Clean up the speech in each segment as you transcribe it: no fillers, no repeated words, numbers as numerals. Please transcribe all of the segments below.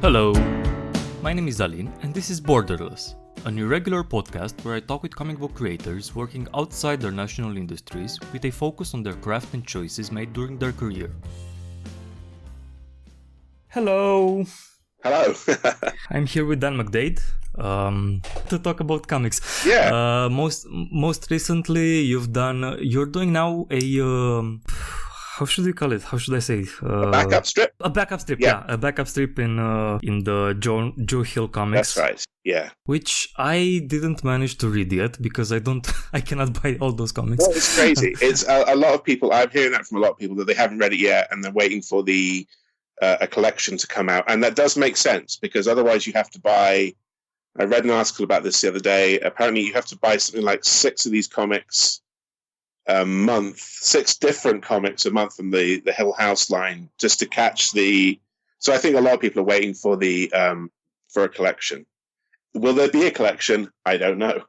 Hello, my name is Alin and this is Borderless, an irregular podcast where I talk with comic book creators working outside their national industries with a focus on their craft and choices made during their career. Hello! Hello. I'm here with Dan McDaid to talk about comics. Yeah. Most recently, you're doing now a how should we call it? How should I say? A backup strip. A backup strip, yeah. A backup strip in the Joe Hill comics. That's right. Yeah. Which I didn't manage to read yet because I cannot buy all those comics. Well, it's crazy. It's a lot of people. I'm hearing that from a lot of people that they haven't read it yet and they're waiting for the a collection to come out, and that does make sense because otherwise you have to buy. I read an article about this the other day. Apparently, you have to buy something like 6 of these comics a month, 6 different comics a month from the Hill House line just to catch the. So I think a lot of people are waiting for the for a collection. Will there be a collection? I don't know.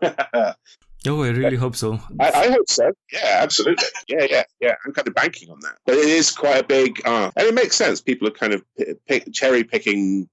Oh, I really hope so. I hope so. Yeah, absolutely. Yeah. I'm kind of banking on that. But it is quite a big and it makes sense. People are kind of cherry picking,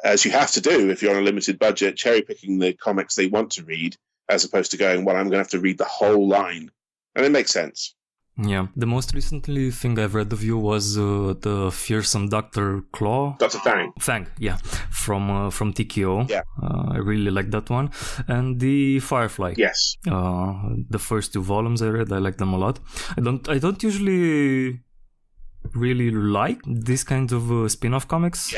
as you have to do if you're on a limited budget, cherry picking the comics they want to read, as opposed to going, well, I'm going to have to read the whole line. And it makes sense. Yeah. The most recently thing I've read of you was the Fearsome Dr. Claw. Dr. Fang. Fang, yeah. From TKO. Yeah. I really like that one. And the Firefly. Yes. The first 2 volumes I read, I like them a lot. I don't usually really like these kinds of spin-off comics,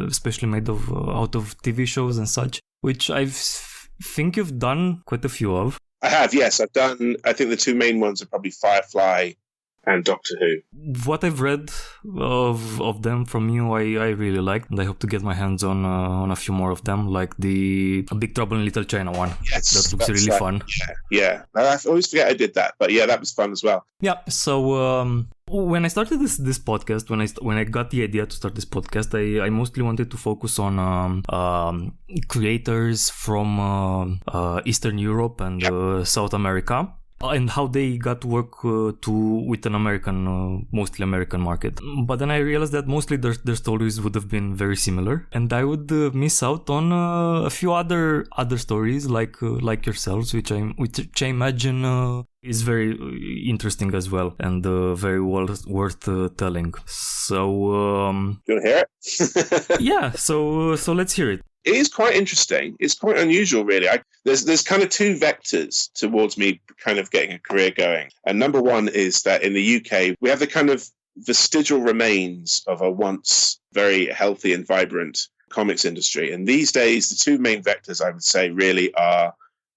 especially made out of TV shows and such, which I think you've done quite a few of. I have, yes. I've done, I think the 2 main ones are probably Firefly and Doctor Who. What I've read of them from you, I really like, and I hope to get my hands on a few more of them, like the Big Trouble in Little China one. Yes, that looks really fun. Yeah. I always forget I did that, but yeah, that was fun as well. Yeah. So when I started this podcast, when I got the idea to start this podcast, I mostly wanted to focus on creators from Eastern Europe and South America, and how they got to work with an American, mostly American market. But then I realized that mostly their stories would have been very similar, and I would miss out on a few other stories like yourselves, which I imagine is very interesting as well and very worth telling. So you want to hear it? Yeah. So let's hear it. It is quite interesting. It's quite unusual, really. There's kind of 2 vectors towards me kind of getting a career going. And number one is that in the UK, we have the kind of vestigial remains of a once very healthy and vibrant comics industry. And these days, the 2 main vectors, I would say, really are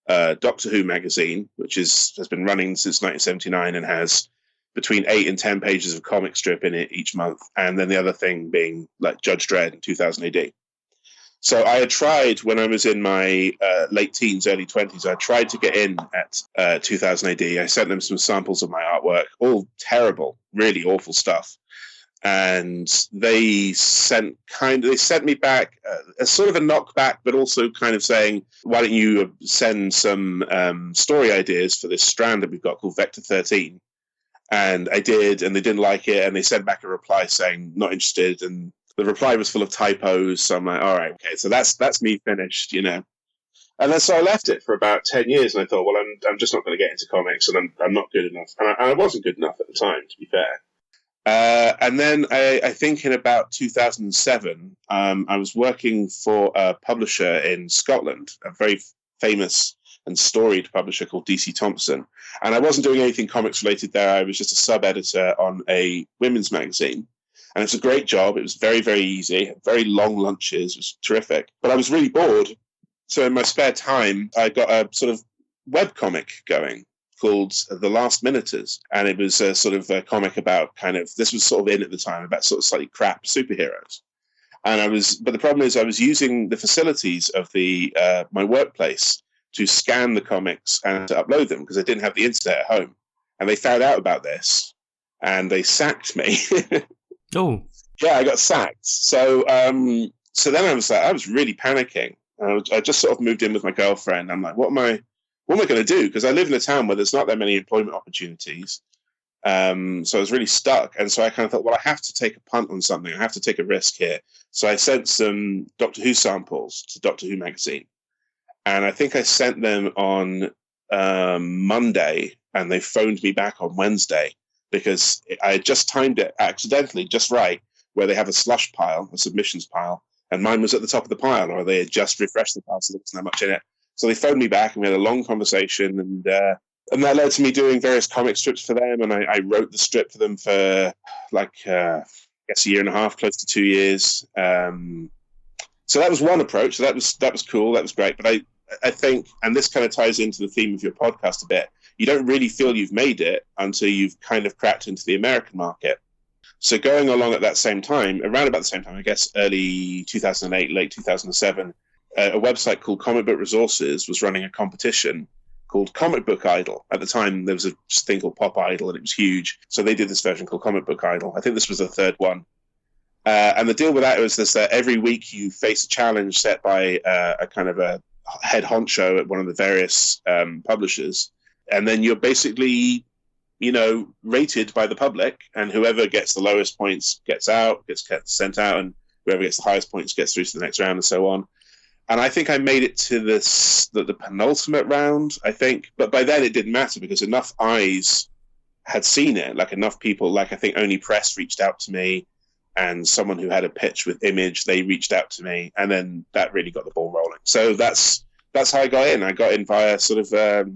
Doctor Who magazine, which has been running since 1979 and has between 8 and 10 pages of comic strip in it each month. And then the other thing being like Judge Dredd in 2000 AD. So I had tried when I was in my late teens, early 20s, I tried to get in at 2000 AD. I sent them some samples of my artwork, all terrible, really awful stuff. And they sent me back a sort of a knockback, but also kind of saying, why don't you send some story ideas for this strand that we've got called Vector 13? And I did, and they didn't like it. And they sent back a reply saying, not interested. And the reply was full of typos, so I'm like, all right, okay, so that's me finished, you know. And then so I left it for about 10 years, and I thought, well, I'm just not going to get into comics, and I'm not good enough. And I wasn't good enough at the time, to be fair. And then I think in about 2007, I was working for a publisher in Scotland, a very famous and storied publisher called DC Thompson. And I wasn't doing anything comics related there. I was just a sub-editor on a women's magazine. And it's a great job. It was very, very easy, very long lunches. It was terrific. But I was really bored. So in my spare time, I got a sort of webcomic going called The Last Minuters. And it was a sort of a comic about this was sort of in at the time, about sort of slightly crap superheroes. But the problem is I was using the facilities of my workplace to scan the comics and to upload them because I didn't have the internet at home. And they found out about this and they sacked me. Oh, yeah, I got sacked. So then I was really panicking. I just sort of moved in with my girlfriend. I'm like, what am I going to do? Because I live in a town where there's not that many employment opportunities. So I was really stuck. And so I kind of thought, well, I have to take a punt on something. I have to take a risk here. So I sent some Doctor Who samples to Doctor Who magazine. And I think I sent them on Monday, and they phoned me back on Wednesday because I had just timed it accidentally, just right, where they have a slush pile, a submissions pile, and mine was at the top of the pile, or they had just refreshed the pile, so there wasn't that much in it. So they phoned me back, and we had a long conversation, and that led to me doing various comic strips for them, and I wrote the strip for them for I guess a year and a half, close to 2 years. So that was one approach. So that was cool. That was great. But I think, and this kind of ties into the theme of your podcast a bit, you don't really feel you've made it until you've kind of cracked into the American market. So going along at that same time, around about the same time, I guess early 2008, late 2007, a website called Comic Book Resources was running a competition called Comic Book Idol. At the time, there was a thing called Pop Idol, and it was huge. So they did this version called Comic Book Idol. I think this was the third one. And the deal with that was this, that every week you face a challenge set by a kind of a head honcho at one of the various publishers. And then you're basically, rated by the public, and whoever gets the lowest points gets sent out, and whoever gets the highest points gets through to the next round, and so on. And I think I made it to the penultimate round, I think. But by then it didn't matter because enough eyes had seen it. Like enough people, I think Only Press reached out to me, and someone who had a pitch with Image, they reached out to me. And then that really got the ball rolling. So that's how I got in. I got in via sort of a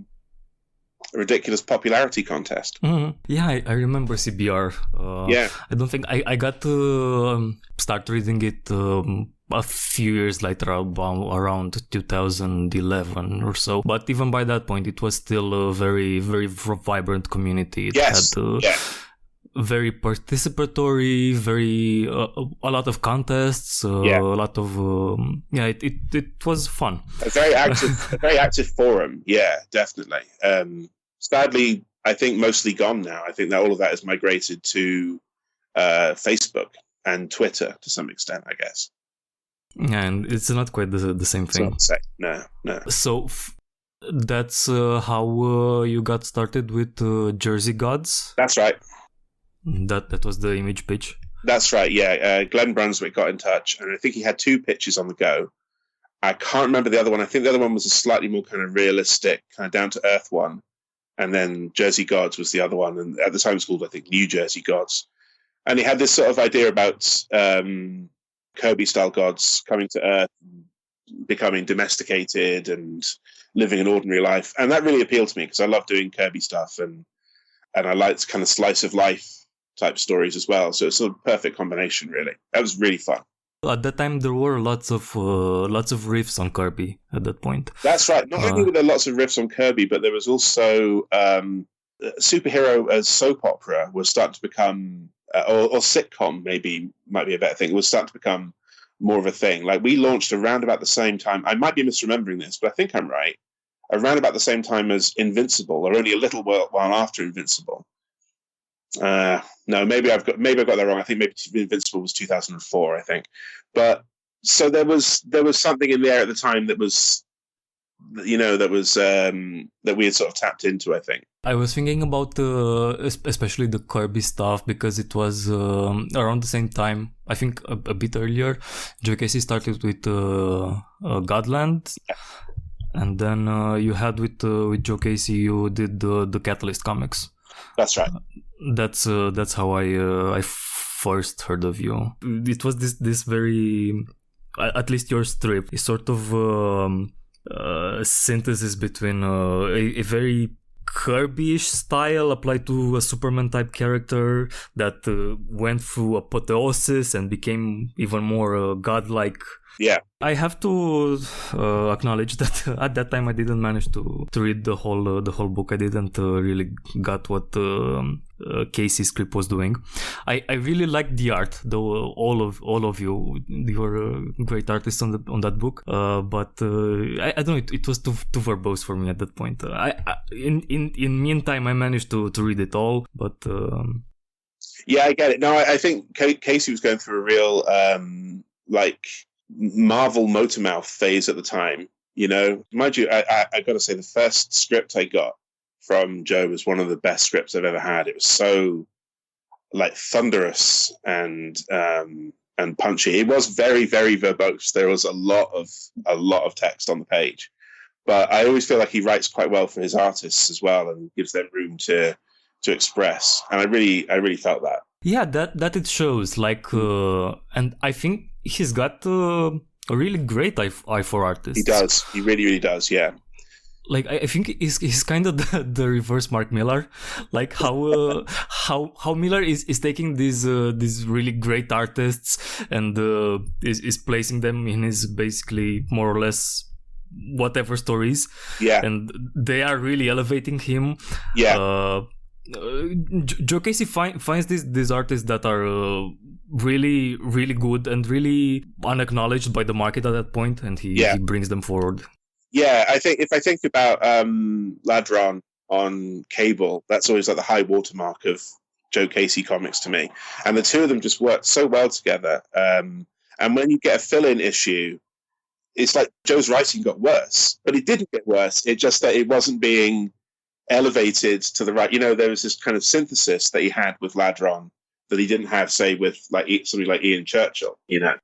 ridiculous popularity contest. Mm-hmm. Yeah, I remember CBR. Yeah. I don't think I got to start reading it a few years later, around 2011 or so. But even by that point, it was still a very, very vibrant community. It had very participatory, very a lot of contests, a lot of it was fun. A very active forum. Yeah, definitely. Sadly, I think mostly gone now. I think that all of that has migrated to Facebook and Twitter to some extent, I guess. And it's not quite the same thing. It's not the same. No. So that's how you got started with Jersey Gods? That's right. That was the Image pitch? That's right, yeah. Glenn Brunswick got in touch, and I think he had 2 pitches on the go. I can't remember the other one. I think the other one was a slightly more kind of realistic, kind of down-to-earth one. And then Jersey Gods was the other one. And at the time it was called, I think, New Jersey Gods. And he had this sort of idea about Kirby-style gods coming to Earth, becoming domesticated and living an ordinary life. And that really appealed to me because I love doing Kirby stuff. And I liked kind of slice-of-life type stories as well. So it's a perfect combination, really. That was really fun. At that time, there were lots of riffs on Kirby at that point. That's right. Not only were there lots of riffs on Kirby, but there was also superhero as soap opera was starting to become, or sitcom might be a better thing, was starting to become more of a thing. Like we launched around about the same time. I might be misremembering this, but I think I'm right. Around about the same time as Invincible, or only a little while after Invincible. No, maybe I've got that wrong. I think maybe Invincible was 2004, I think. But so there was something in the air at the time that was, that we had sort of tapped into, I think. I was thinking about especially the Kirby stuff because it was around the same time. I think a bit earlier. Joe Casey started with Godland. Yeah. And then you had with Joe Casey, you did the Catalyst comics. That's right. That's how I first heard of you. It was this very, at least your strip, is sort of synthesis between a very Kirby-ish style applied to a Superman type character that went through apotheosis and became even more godlike. Yeah, I have to acknowledge that at that time I didn't manage to read the whole book. I didn't really got what Casey's script was doing. I really liked the art, though. All of you were great artists on that book. But I don't know. It was too verbose for me at that point. In meantime I managed to read it all, but. Yeah, I get it. No, I think Casey was going through a real Marvel Motormouth phase at the time, mind you. I got to say, the first script I got from Joe was one of the best scripts I've ever had. It was so like thunderous and punchy. It was very, very verbose. There was a lot of text on the page, but I always feel like he writes quite well for his artists as well and gives them room to express. And I really felt that. Yeah, that it shows. Like, and I think he's got a really great eye for artists. He does. He really, really does. Yeah. Like, I think he's kind of the reverse Mark Millar. Like how Miller is taking these really great artists and is placing them in his basically more or less whatever stories. Yeah. And they are really elevating him. Yeah. Joe Casey finds these artists that are really, really good and really unacknowledged by the market at that point, and he brings them forward. Yeah, I think if I think about Ladron on cable, that's always like the high watermark of Joe Casey comics to me. And the two of them just work so well together. And when you get a fill-in issue, it's like Joe's writing got worse, but it didn't get worse. It just that it wasn't being elevated to the right. You know, there was this kind of synthesis that he had with Ladron that he didn't have, say, with like somebody like Ian Churchill. You know.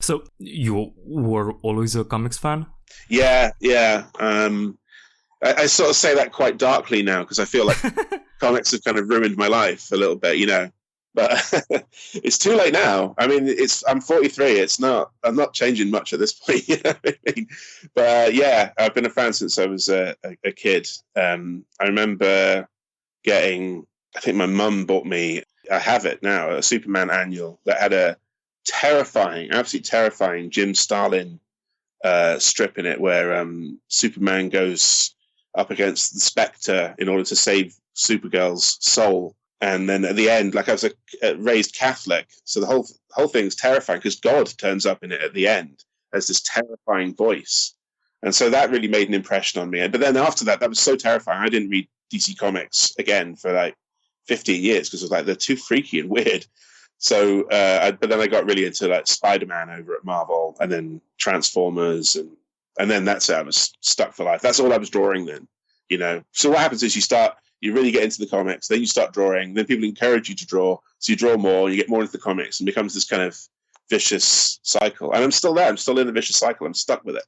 So you were always a comics fan? Yeah. I sort of say that quite darkly now because I feel like comics have kind of ruined my life a little bit, you know. But it's too late now. I mean, I'm 43. I'm not changing much at this point. You know what I mean? But yeah, I've been a fan since I was a kid. I remember getting. I think my mum bought me. I have it now. A Superman annual that had a absolutely terrifying Jim Starlin strip in it, where Superman goes up against the Spectre in order to save Supergirl's soul. And then at the end, like I was a raised Catholic, so the whole thing's terrifying because God turns up in it at the end as this terrifying voice. And so that really made an impression on me. But then after that was so terrifying. I didn't read DC Comics again for like 15 years because it was like they're too freaky and weird. So, but then I got really into like Spider-Man over at Marvel, and then Transformers, and then that's it. I was stuck for life. That's all I was drawing then, you know. So what happens is you really get into the comics, then you start drawing, then people encourage you to draw, so you draw more, you get more into the comics, and it becomes this kind of vicious cycle. And I'm still there. I'm still in the vicious cycle. I'm stuck with it.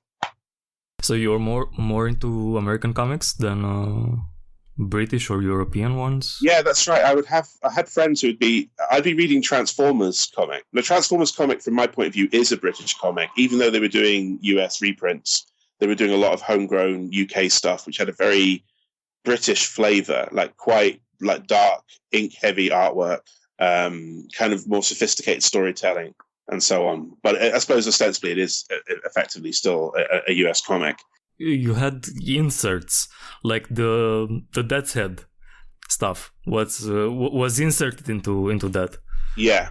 So you're more into American comics than British or European ones? Yeah, that's right. I had friends I'd be reading Transformers comic. The Transformers comic, from my point of view, is a British comic, even though they were doing US reprints. They were doing a lot of homegrown UK stuff, which had a very British flavor, like quite like dark, ink-heavy artwork, kind of more sophisticated storytelling, and so on. But I suppose ostensibly it is effectively still a US comic. You had inserts, like the Death's Head stuff was inserted into that. Yeah,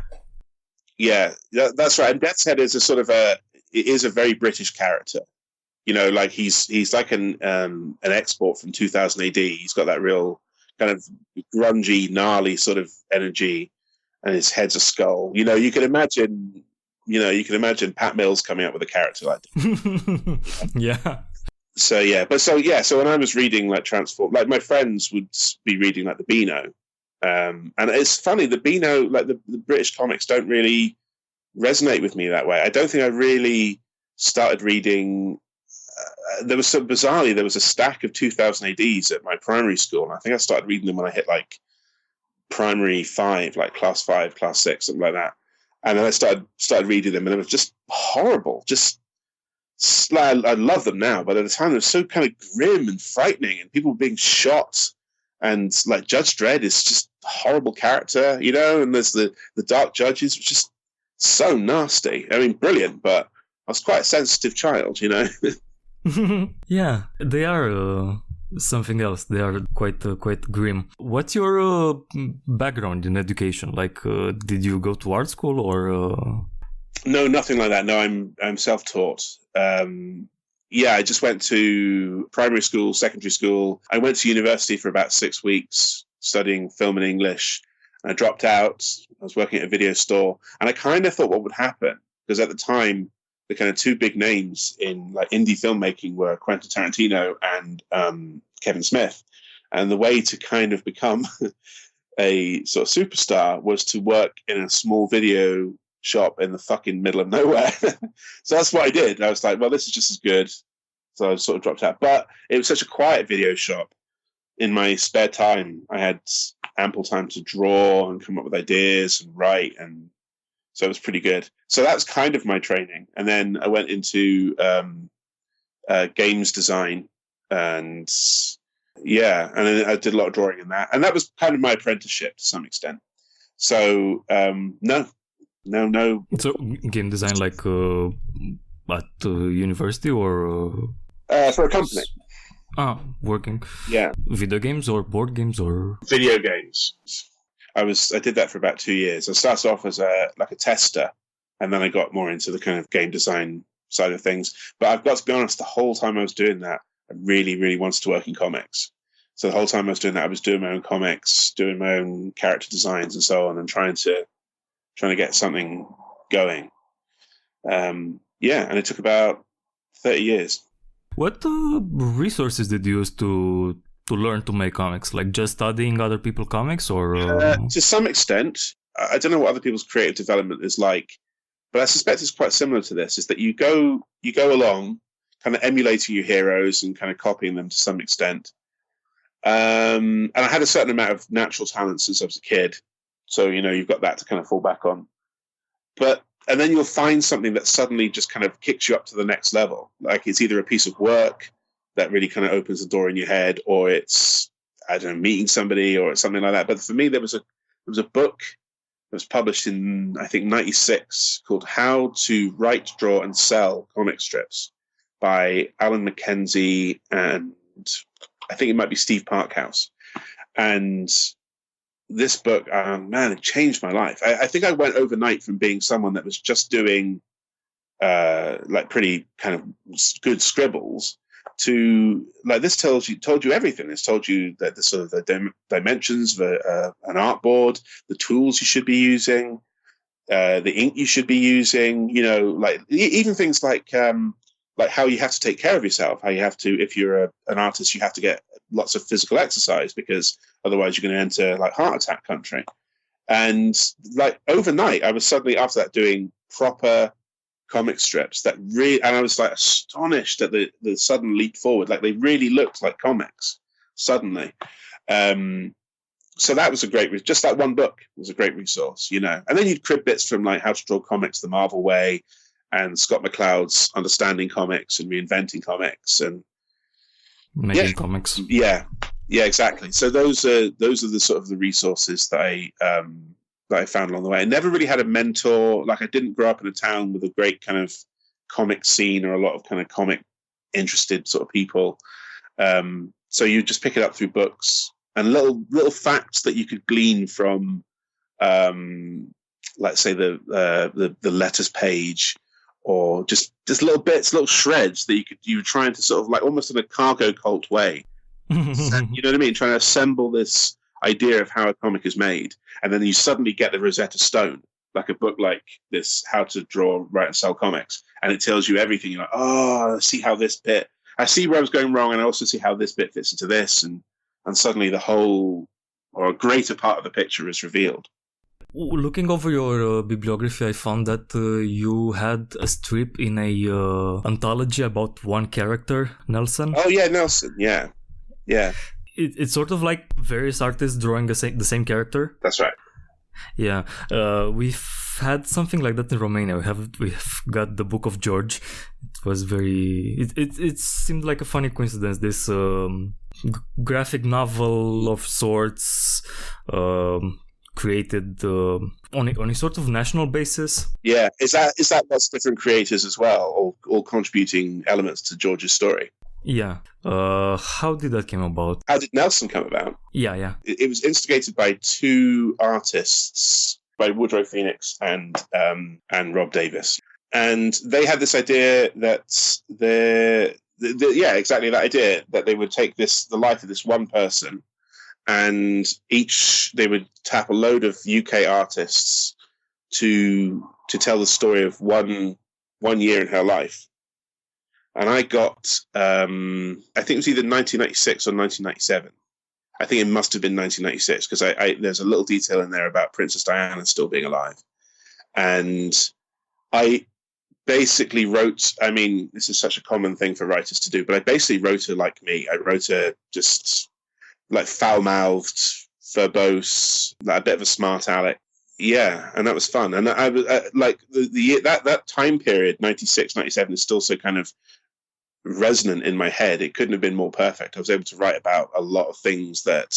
that's right. And Death's Head is a very British character. You know, like he's like an export from 2000 AD. He's got that real kind of grungy, gnarly sort of energy, and his head's a skull. You know, you can imagine Pat Mills coming up with a character like that. Yeah. So when I was reading like Transform, like my friends would be reading like the Beano, and it's funny, the Beano, like the British comics don't really resonate with me that way. I don't think I really started reading. There was a stack of 2000 ADs at my primary school, and I think I started reading them when I hit like primary 5, like class 5, class 6, something like that. And then I started reading them, and it was just horrible. I love them now, but at the time they were so kind of grim and frightening, and people being shot, and like Judge Dredd is just a horrible character, you know, and there's the Dark Judges, which is just so nasty. I mean, brilliant, but I was quite a sensitive child, you know. Yeah, they are something else. They are quite grim. What's your background in education? Like, did you go to art school or? No, nothing like that. No, I'm self-taught. I just went to primary school, secondary school. I went to university for about 6 weeks studying film and English. And I dropped out. I was working at a video store, and I kind of thought what would happen, because at the time the kind of two big names in like indie filmmaking were Quentin Tarantino and Kevin Smith. And the way to kind of become a sort of superstar was to work in a small video shop in the fucking middle of nowhere. So that's what I did. I was like, well, this is just as good. So I sort of dropped out. But it was such a quiet video shop. In my spare time, I had ample time to draw and come up with ideas and write. And so it was pretty good. So that's kind of my training. And then I went into games design and and then I did a lot of drawing in that. And that was kind of my apprenticeship to some extent. So no. So game design like at university or? For a company. Working. Yeah. Video games or board games or? Video games. I did that for about 2 years. I started off as a tester, and then I got more into the kind of game design side of things. But I've got to be honest, the whole time I was doing that, I really, really wanted to work in comics. So the whole time I was doing that, I was doing my own comics, doing my own character designs and so on, and trying to get something going. And it took about 30 years. What resources did you use to learn to make comics? Like just studying other people's comics, or to some extent? I don't know what other people's creative development is like, but I suspect it's quite similar to this. Is that you go along, kind of emulating your heroes and kind of copying them to some extent. And I had a certain amount of natural talent since I was a kid, so you've got that to kind of fall back on. And then you'll find something that suddenly just kind of kicks you up to the next level. Like it's either a piece of work that really kind of opens the door in your head, or it's, I don't know, meeting somebody or something like that. But for me, there was a book that was published in, I think, 96 called How to Write, Draw and Sell Comic Strips by Alan Mackenzie and I think it might be Steve Parkhouse. And this book, it changed my life. I think I went overnight from being someone that was just doing like pretty kind of good scribbles to like this told you everything. This told you that the sort of the dimensions of an artboard, the tools you should be using, the ink you should be using. Like even things like how you have to take care of yourself. How you have to, if you're an artist, you have to get lots of physical exercise because otherwise you're going to enter like heart attack country. And like overnight, I was suddenly after that doing proper comic strips that really, and I was like astonished at the sudden leap forward. Like they really looked like comics suddenly. So that was just that one book was a great resource, And then you'd crib bits from like How to Draw Comics the Marvel Way and Scott McCloud's Understanding Comics and Reinventing Comics and making comics. Yeah, exactly. So those are the sort of the resources that I found along the way. I never really had a mentor. Like I didn't grow up in a town with a great kind of comic scene or a lot of kind of comic interested sort of people. So you just pick it up through books and little facts that you could glean from, let's say the letters page. Or just little bits, little shreds that you were trying to sort of like almost in a cargo cult way. You know what I mean? Trying to assemble this idea of how a comic is made. And then you suddenly get the Rosetta Stone, like a book like this, How to Draw, Write and Sell Comics. And it tells you everything. You're like, I see how this bit, I see where I was going wrong. And I also see how this bit fits into this. And suddenly the whole or a greater part of the picture is revealed. Looking over your bibliography, I found that you had a strip in a anthology about one character, Nelson. Oh yeah, Nelson. Yeah. It's sort of like various artists drawing the same character. That's right. Yeah, we've had something like that in Romania. We've got the Book of George. It was very. It seemed like a funny coincidence. This graphic novel of sorts. Created on a sort of national basis. Yeah, is that lots of different creators as well, all contributing elements to George's story? Yeah. How did that come about? How did Nelson come about? Yeah. It was instigated by two artists, by Woodrow Phoenix and Rob Davis, and they had this idea that exactly that idea that they would take the life of this one person. And they would tap a load of UK artists to tell the story of one year in her life. And I got, I think it was either 1996 or 1997. I think it must have been 1996 because there's a little detail in there about Princess Diana still being alive. And I basically wrote, I mean, this is such a common thing for writers to do, but I basically wrote her like me. I wrote her just like foul-mouthed, verbose, like a bit of a smart aleck. Yeah, and that was fun. And I was like that time period, 96, 97, is still so kind of resonant in my head. It couldn't have been more perfect. I was able to write about a lot of things that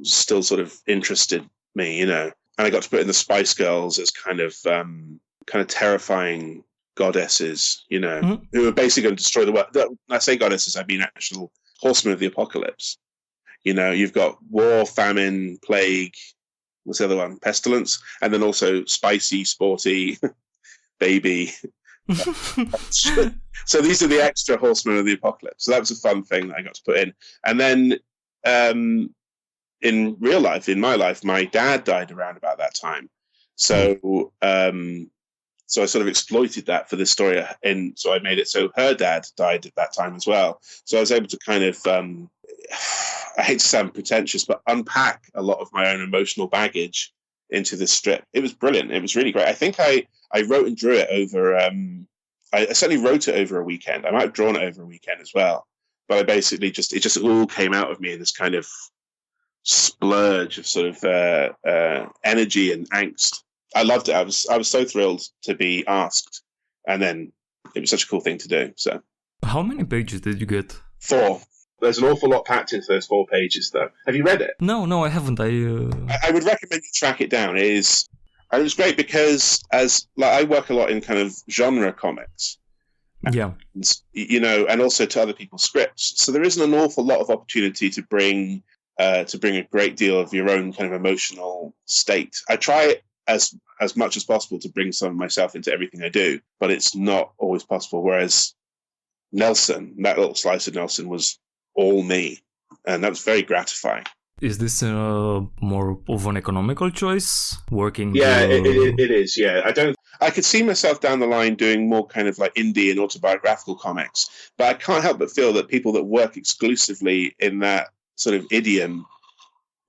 still sort of interested me, you know. And I got to put in the Spice Girls as kind of terrifying goddesses, you know, who are basically going to destroy the world. When I say goddesses, I mean actual horsemen of the apocalypse. You know, you've got war, famine, plague. What's the other one? Pestilence, and then also spicy, sporty, baby. So these are the extra horsemen of the apocalypse. So that was a fun thing that I got to put in. And then in real life, in my life, my dad died around about that time. So so I sort of exploited that for this story, and so I made it so her dad died at that time as well. So I was able to kind of, I hate to sound pretentious, but unpack a lot of my own emotional baggage into this strip. It was brilliant. It was really great. I think I wrote and drew it over, I certainly wrote it over a weekend. I might have drawn it over a weekend as well. But I basically it just all came out of me in this kind of splurge of sort of energy and angst. I loved it. I was so thrilled to be asked, and then it was such a cool thing to do. So, how many pages did you get? 4. There's an awful lot packed into those 4 pages, though. Have you read it? No, I haven't. I would recommend you track it down. It was great because I work a lot in kind of genre comics. Yeah. And, you know, and also to other people's scripts. So there isn't an awful lot of opportunity to bring a great deal of your own kind of emotional state. I try as much as possible to bring some of myself into everything I do, but it's not always possible. Whereas Nelson, that little slice of Nelson, was all me, and that was very gratifying. Is this more of an economical choice? Working? Yeah, it is. Yeah, I could see myself down the line doing more kind of like indie and autobiographical comics, but I can't help but feel that people that work exclusively in that sort of idiom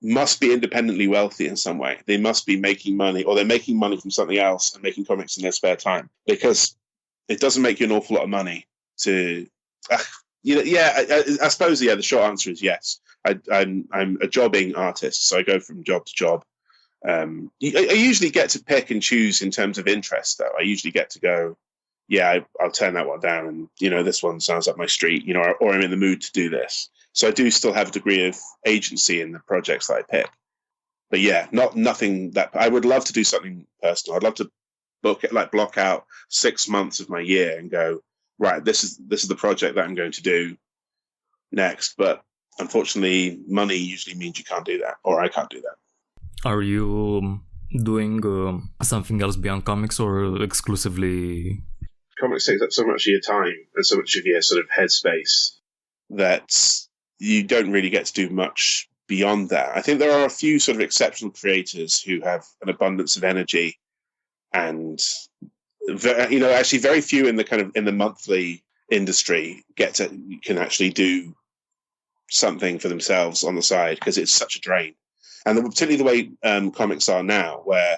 must be independently wealthy in some way. They must be making money, or they're making money from something else and making comics in their spare time, because it doesn't make you an awful lot of money to. I suppose the short answer is yes. I'm a jobbing artist, so I go from job to job. I usually get to pick and choose in terms of interest, though. I usually get to go, I'll turn that one down, and this one sounds up my street, or I'm in the mood to do this. So I do still have a degree of agency in the projects that I pick. But nothing that I would love to do something personal. I'd love to block out 6 months of my year and go, right, this is the project that I'm going to do next. But unfortunately, money usually means you can't do that, or I can't do that. Are you doing something else beyond comics, or exclusively? Comics takes up so much of your time and so much of your sort of headspace that you don't really get to do much beyond that. I think there are a few sort of exceptional creators who have an abundance of energy, and actually very few in the monthly industry can actually do something for themselves on the side, because it's such a drain. And particularly the way comics are now, where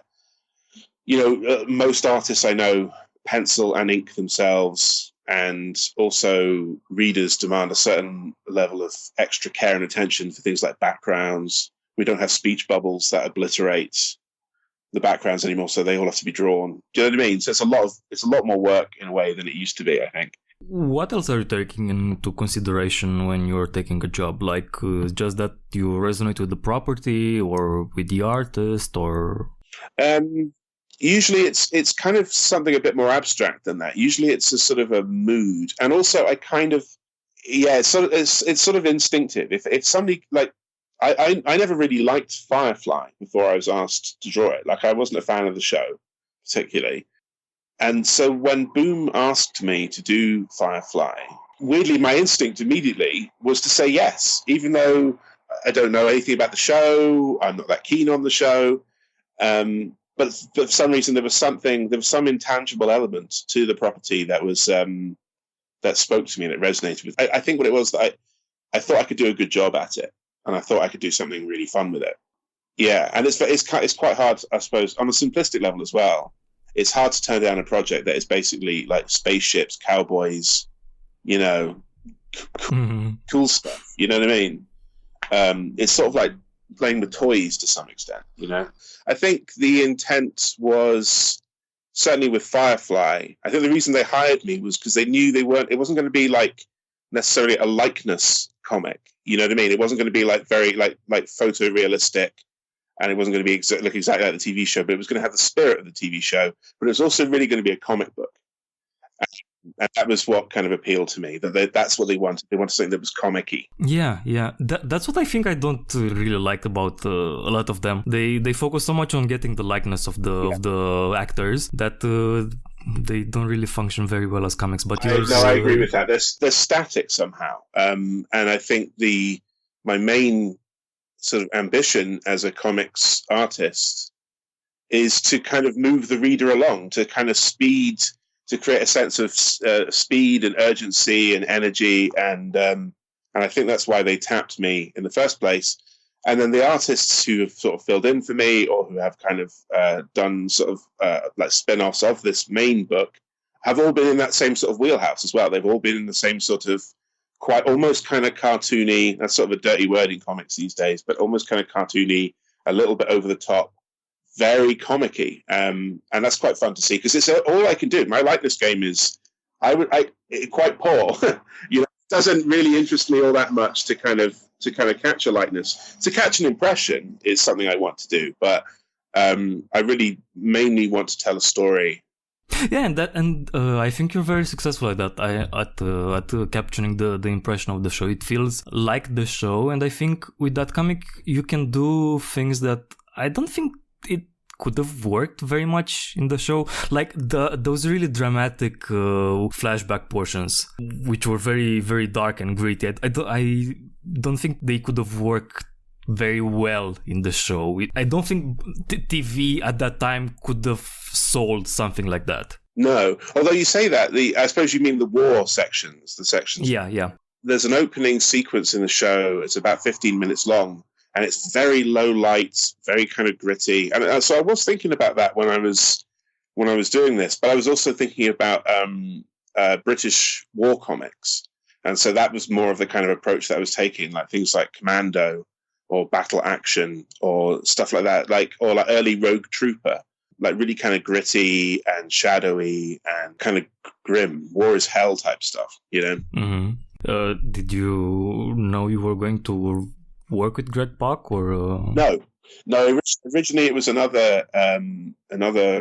most artists I know pencil and ink themselves, and also readers demand a certain level of extra care and attention for things like backgrounds. We don't have speech bubbles that obliterate the backgrounds anymore, so they all have to be drawn. Do you know what I mean? So it's a lot more work in a way than it used to be, I think. What else are you taking into consideration when you're taking a job? Like just that you resonate with the property or with the artist, or? Usually it's kind of something a bit more abstract than that. Usually it's a sort of a mood, and also I kind of it's sort of instinctive. If somebody like I never really liked Firefly before I was asked to draw it. Like I wasn't a fan of the show particularly. And so when Boom asked me to do Firefly, weirdly, my instinct immediately was to say yes, even though I don't know anything about the show. I'm not that keen on the show. But for some reason, there was some intangible element to the property that was that spoke to me and it resonated with. I think what it was that I thought I could do a good job at it. and I thought I could do something really fun with it. Yeah, and it's quite hard, I suppose, on a simplistic level as well. It's hard to turn down a project that is basically like spaceships, cowboys, cool stuff. You know what I mean? It's sort of like playing with toys to some extent. I think the intent was certainly with Firefly. I think the reason they hired me was because they knew it wasn't going to be like necessarily a likeness comic. You know what I mean? It wasn't going to be like very like photorealistic. And it wasn't going to be look exactly like the TV show, but it was going to have the spirit of the TV show. But it was also really going to be a comic book. And that was what kind of appealed to me. That's what they wanted. They wanted something that was comic-y. Yeah. That's what I think I don't really like about a lot of them. They focus so much on getting the likeness of the actors that they don't really function very well as comics. But I agree with that. They're static somehow. And I think my main sort of ambition as a comics artist is to kind of move the reader along, to kind of to create a sense of speed and urgency and energy, and I think that's why they tapped me in the first place. And then the artists who have sort of filled in for me, or who have kind of done sort of like spin-offs of this main book, have all been in that same sort of wheelhouse as well. They've all been in the same sort of quite almost kind of cartoony, that's sort of a dirty word in comics these days, but almost kind of cartoony, a little bit over the top, very comic-y. And that's quite fun to see, because it's all I can do. My likeness game is quite poor. It doesn't really interest me all that much to kind of catch a likeness. To catch an impression is something I want to do, but I really mainly want to tell a story. Yeah, and I think you're very successful at that. At capturing the impression of the show. It feels like the show, and I think with that comic you can do things that I don't think it could have worked very much in the show, like those really dramatic flashback portions, which were very, very dark and gritty. I don't think they could have worked very well in the show. I don't think TV at that time could have sold something like that. No, although you say that, I suppose you mean the war sections, the sections. Yeah. There's an opening sequence in the show. It's about 15 minutes long, and it's very low light, very kind of gritty. And so I was thinking about that when I was doing this, but I was also thinking about British war comics, and so that was more of the kind of approach that I was taking, like things like Commando or Battle Action or stuff like that, or like early Rogue Trooper, like really kind of gritty and shadowy and kind of grim, war is hell type stuff, Mm-hmm. Did you know you were going to work with Greg Pak, or No. Originally it was another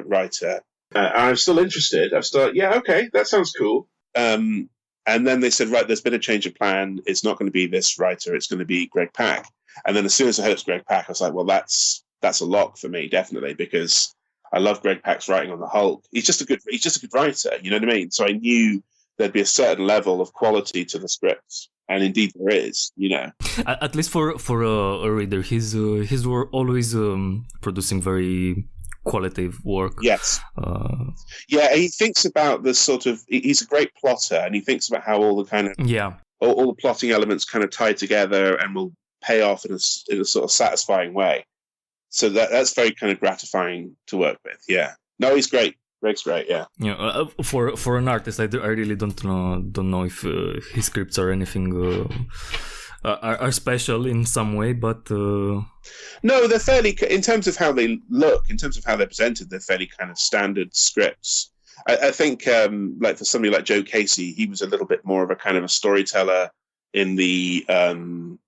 writer. I'm still interested. Okay, that sounds cool. And then they said, right, there's been a change of plan. It's not going to be this writer. It's going to be Greg Pak. And then as soon as I heard it's Greg Pak, I was like, well, that's a lock for me, definitely, because I love Greg Pak's writing on the Hulk. He's just a good writer, you know what I mean? So I knew there'd be a certain level of quality to the scripts, and indeed there is, At least for a reader, he's always producing very qualitative work. Yes. Yeah, he thinks about the sort of. He's a great plotter, and he thinks about how all the kind of all the plotting elements kind of tie together and will pay off in a sort of satisfying way. So that's very kind of gratifying to work with. Yeah. No, he's great. Greg's great. Yeah. Yeah. For an artist, I really don't know if his scripts are anything are special in some way, but no, they're fairly, in terms of how they look, in terms of how they're presented, they're fairly kind of standard scripts. I think like for somebody like Joe Casey, he was a little bit more of a kind of a storyteller in the not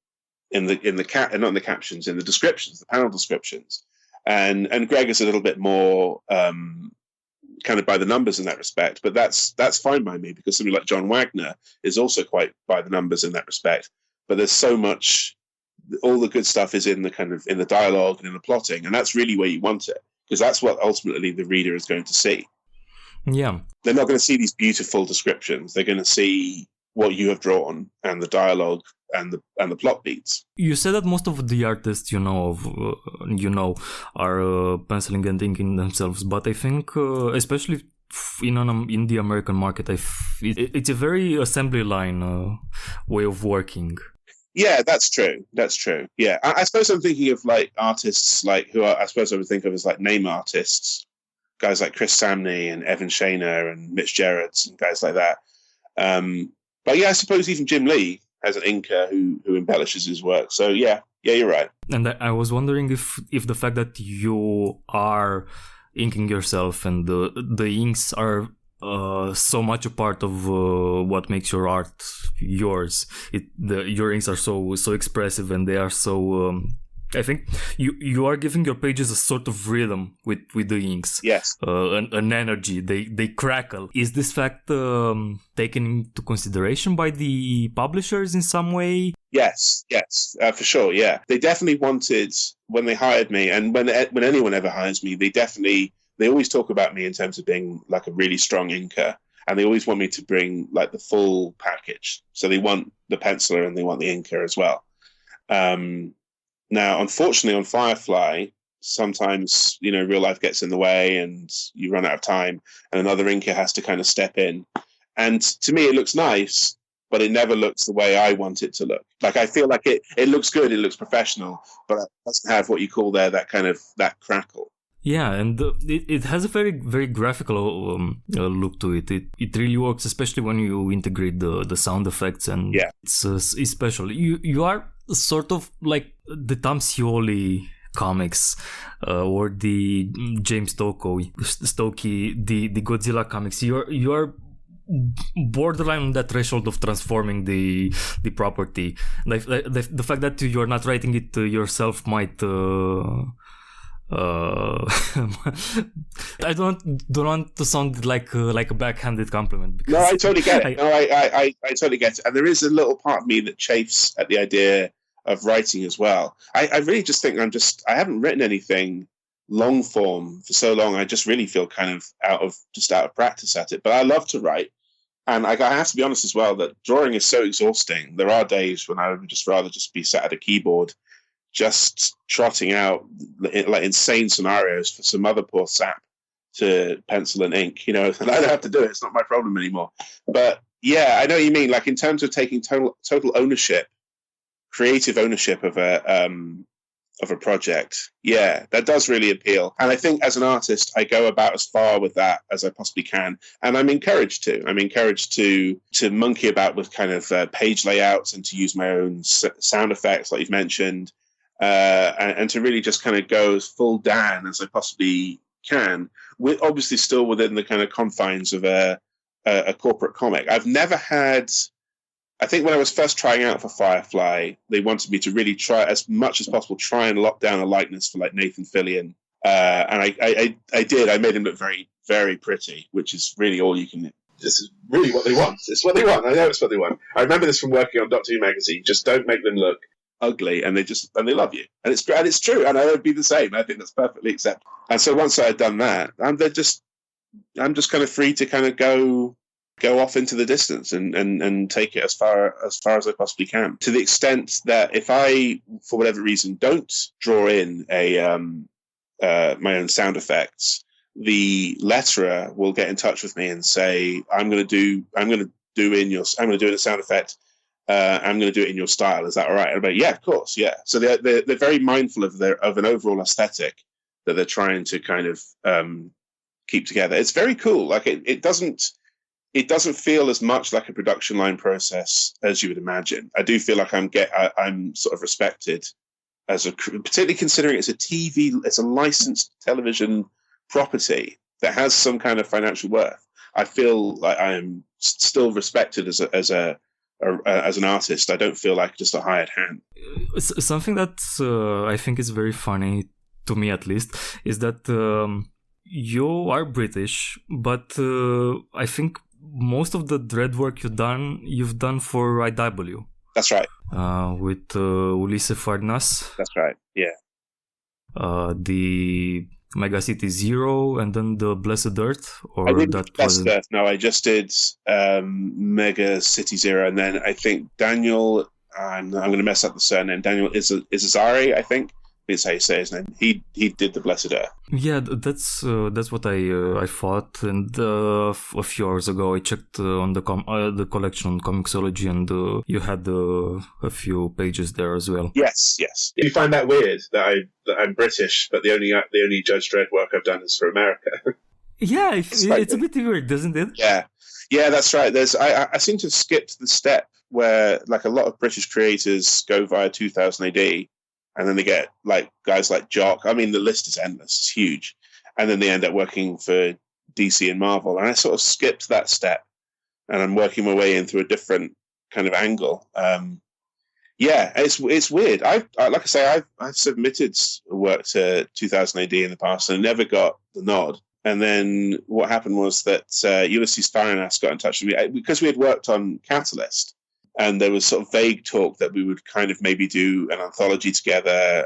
in the captions, in the descriptions, the panel descriptions, and Greg is a little bit more kind of by the numbers in that respect, but that's fine by me, because somebody like John Wagner is also quite by the numbers in that respect. But there's so much, all the good stuff is in the dialogue and in the plotting, and that's really where you want it, because that's what ultimately the reader is going to see. Yeah, they're not going to see these beautiful descriptions. They're going to see what you have drawn and the dialogue and the plot beats. You said that most of the artists are penciling and inking themselves, but I think especially in the American market, it's a very assembly line way of working. Yeah, that's true. That's true. Yeah, I suppose I'm thinking of like artists like who I suppose I would think of as like name artists, guys like Chris Samney and Evan Shayner and Mitch Gerrards and guys like that. But yeah, I suppose even Jim Lee has an inker who embellishes his work. So yeah, you're right. And I was wondering if the fact that you are inking yourself and the inks are so much a part of what makes your art yours. Your inks are so expressive, and they are so. I think you are giving your pages a sort of rhythm with the inks. Yes. An energy. They crackle. Is this fact taken into consideration by the publishers in some way? Yes, for sure. Yeah, they definitely wanted when they hired me, and when anyone ever hires me, they always talk about me in terms of being like a really strong inker, and they always want me to bring like the full package. So they want the penciler and they want the inker as well. Now, unfortunately, on Firefly, sometimes, real life gets in the way and you run out of time and another inker has to kind of step in. And to me, it looks nice, but it never looks the way I want it to look. Like, I feel like it looks good, it looks professional, but it doesn't have what you call there, that crackle. Yeah, and it has a very, very graphical look to it. It really works, especially when you integrate the sound effects, and yeah. It's special. You are sort of like the Tom Scioli comics or the James Stokey, the Godzilla comics. You are borderline on that threshold of transforming the property. Like the fact that you're not writing it yourself might. I don't want to sound like a backhanded compliment. No, I totally get it. I totally get it. And there is a little part of me that chafes at the idea of writing as well. I really just think I haven't written anything long form for so long. I just really feel kind of out of practice at it. But I love to write. And I have to be honest as well that drawing is so exhausting. There are days when I would just rather just be sat at a keyboard just trotting out like insane scenarios for some other poor sap to pencil and ink, and I don't have to do it. It's not my problem anymore. But yeah, I know what you mean. Like in terms of taking total ownership, creative ownership of a project, yeah, that does really appeal. And I think as an artist, I go about as far with that as I possibly can. And I'm encouraged to monkey about with kind of page layouts and to use my own sound effects, like you've mentioned. And to really just kind of go as full Dan as I possibly can, with obviously still within the kind of confines of a corporate comic. I've never had. I think when I was first trying out for Firefly, they wanted me to really try as much as possible, try and lock down a likeness for like Nathan Fillion, and I did. I made him look very, very pretty, which is really all you can. This is really what they want. It's what they want. I know it's what they want. I remember this from working on Doctor Who magazine. Just don't make them look ugly, and they love you, and it's true, and I would be the same. I think that's perfectly acceptable. And so once I had done that, I'm just kind of free to kind of go off into the distance and take it as far as I possibly can. To the extent that if I, for whatever reason, don't draw in my own sound effects, the letterer will get in touch with me and say, I'm going to do in a sound effect. I'm going to do it in your style. Is that all right? I'm like, yeah, of course, yeah. So they're very mindful of an overall aesthetic that they're trying to kind of keep together. It's very cool. Like it doesn't feel as much like a production line process as you would imagine. I do feel like I'm sort of respected particularly considering it's a licensed television property that has some kind of financial worth. I feel like I am still respected as an artist. I don't feel like just a hired hand. Something that I think is very funny, to me at least, is that you are British, but I think most of the Dredd work you've done for IW. That's right. With Ulisse Farnas. That's right, yeah. The Mega City Zero and then the Blessed Earth? Or I didn't that Blessed Earth, no, I just did Mega City Zero, and then I think Daniel, I'm going to mess up the surname, Daniel Izzari, I think, It's how you say his name. He did the Blessed Earth. Yeah, that's what I thought. And a few hours ago, I checked on the collection on Comixology, and you had a few pages there as well. Yes. Do you find that weird that I'm British, but the only Judge Dredd work I've done is for America? Yeah, it's a bit weird, isn't it? Yeah, that's right. I seem to have skipped the step where like a lot of British creators go via 2000 AD. And then they get like guys like Jock. I mean, the list is endless; it's huge. And then they end up working for DC and Marvel. And I sort of skipped that step, and I'm working my way in through a different kind of angle. Yeah, it's weird. Like I say, I've submitted work to 2000 AD in the past and never got the nod. And then what happened was that Ulysses Farinas got in touch with me because we had worked on Catalyst. And there was sort of vague talk that we would kind of maybe do an anthology together.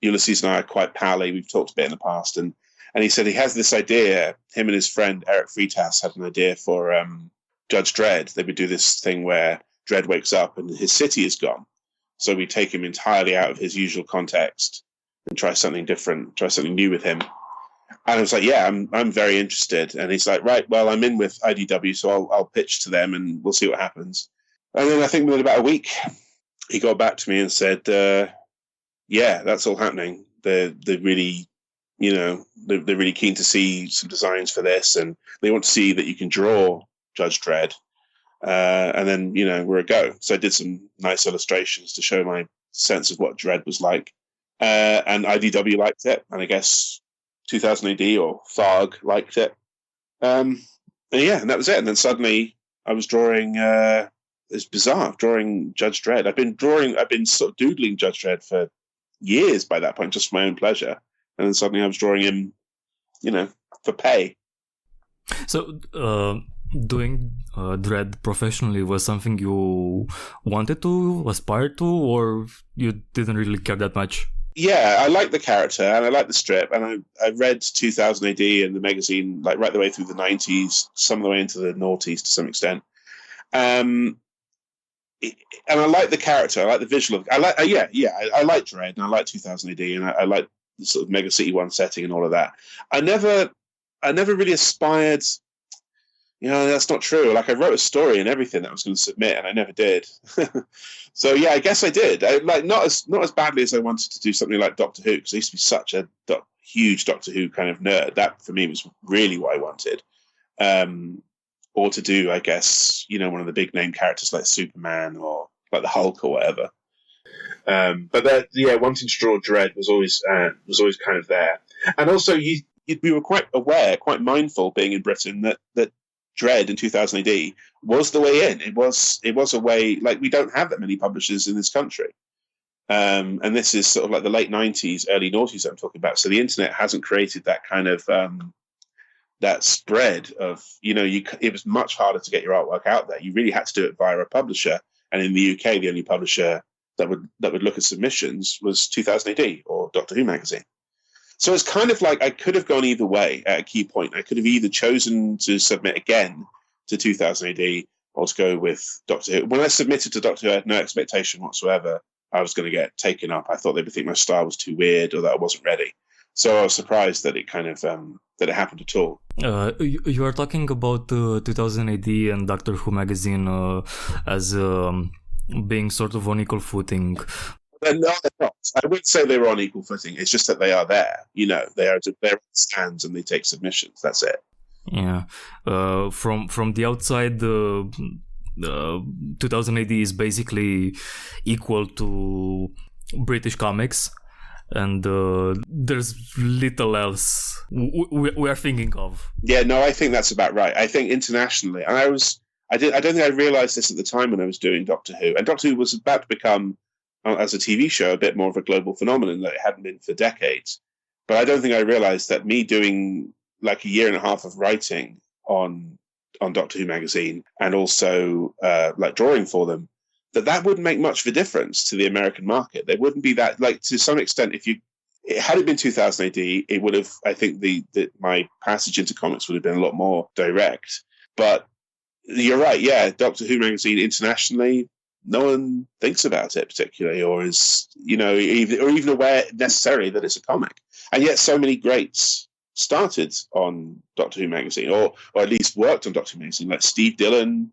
Ulysses and I are quite pally. We've talked a bit in the past. And he said he has this idea. Him and his friend Eric Freitas had an idea for Judge Dredd. They would do this thing where Dredd wakes up and his city is gone. So we take him entirely out of his usual context and try something different, try something new with him. And I was like, yeah, I'm very interested. And he's like, right, well, I'm in with IDW, so I'll pitch to them and we'll see what happens. And then I think within about a week, he got back to me and said, yeah, that's all happening. They're really, they're really keen to see some designs for this, and they want to see that you can draw Judge Dredd. And then, we're a go. So I did some nice illustrations to show my sense of what Dredd was like. And IDW liked it, and I guess 2000 AD or Tharg liked it. And that was it. And then suddenly I was drawing, it's bizarre, drawing Judge Dredd. I've been sort of doodling Judge Dredd for years by that point, just for my own pleasure. And then suddenly I was drawing him, for pay. So doing Dredd professionally was something you wanted to, aspire to, or you didn't really care that much? Yeah, I like the character and I like the strip, and I read 2000 AD and the magazine like right the way through the 90s, some of the way into the noughties to some extent. And I like the character, I like the visual. I like Dredd and I like 2000 AD and I like the sort of Mega City 1 setting and all of that. I never really aspired. That's not true. Like I wrote a story and everything that I was going to submit, and I never did. So yeah, I guess I did. Not as badly as I wanted to do something like Doctor Who, because I used to be such a huge Doctor Who kind of nerd. That for me was really what I wanted. Or to do, I guess, one of the big name characters like Superman or like the Hulk or whatever. But wanting to draw Dredd was always kind of there. And also, we were quite aware, quite mindful, being in Britain, that Dredd in 2000 AD was the way in. It was a way, like, we don't have that many publishers in this country. And this is sort of like the late 90s, early noughties I'm talking about. So the internet hasn't created that kind of that spread of, it was much harder to get your artwork out there. You really had to do it via a publisher. And in the UK, the only publisher that would look at submissions was 2000 AD or Doctor Who magazine. So it's kind of like I could have gone either way at a key point. I could have either chosen to submit again to 2000 AD or to go with Doctor Who. When I submitted to Doctor Who, I had no expectation whatsoever I was going to get taken up. I thought they would think my style was too weird or that I wasn't ready. So I was surprised that it kind of that it happened at all. You are talking about 2000 AD and Doctor Who magazine as being sort of on equal footing. No, they're not. I wouldn't say they were on equal footing. It's just that they are there. They're on stands and they take submissions. That's it. Yeah. From the outside, 2000 AD is basically equal to British comics, and there's little else we are thinking of. Yeah, no, I think that's about right. I think internationally, and I don't think I realized this at the time when I was doing Doctor Who, and Doctor Who was about to become, as a TV show, a bit more of a global phenomenon that it hadn't been for decades. But I don't think I realized that me doing like a year and a half of writing on Doctor Who magazine and also like drawing for them, that wouldn't make much of a difference to the American market. There wouldn't be that, like, to some extent, had it been 2000 AD, it would have, I think my passage into comics would have been a lot more direct. But you're right, yeah, Doctor Who magazine internationally, no one thinks about it particularly, or is even aware necessarily that it's a comic. And yet, so many greats started on Doctor Who magazine, or at least worked on Doctor Who magazine, like Steve Dillon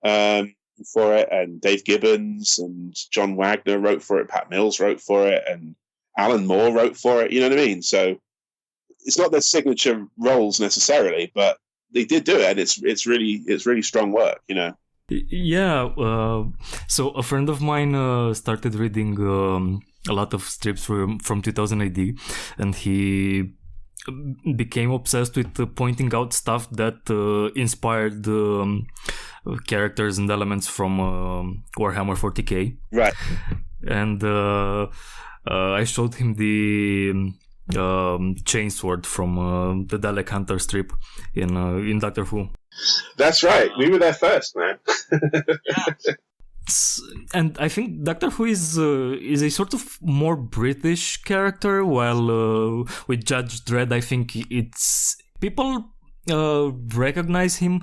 for it, and Dave Gibbons, and John Wagner wrote for it, Pat Mills wrote for it, and Alan Moore wrote for it. You know what I mean? So it's not their signature roles necessarily, but they did do it, and it's really strong work. Yeah. So a friend of mine started reading a lot of strips from 2000 AD, and he became obsessed with pointing out stuff that inspired characters and elements from Warhammer 40k. Right. And I showed him the chainsword from the Dalek Hunter strip in Doctor Who. That's right. We were there first, man. And I think Doctor Who is a sort of more British character, while with Judge Dredd, I think it's people recognize him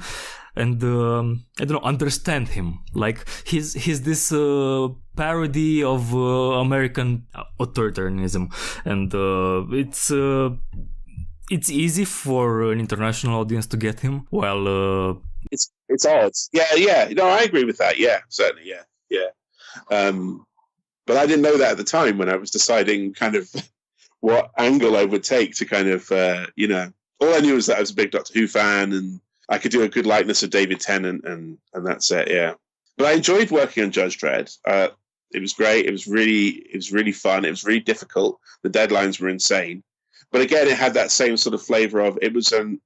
and I don't know, understand him. Like he's this parody of American authoritarianism, and it's easy for an international audience to get him, while it's odd. Yeah. No, I agree with that. Yeah, certainly. Yeah. But I didn't know that at the time when I was deciding kind of what angle I would take to kind of, all I knew was that I was a big Doctor Who fan, and I could do a good likeness of David Tennant, and that's it. Yeah. But I enjoyed working on Judge Dredd. It was great. It was really fun. It was really difficult. The deadlines were insane. But again, it had that same sort of flavor of it was an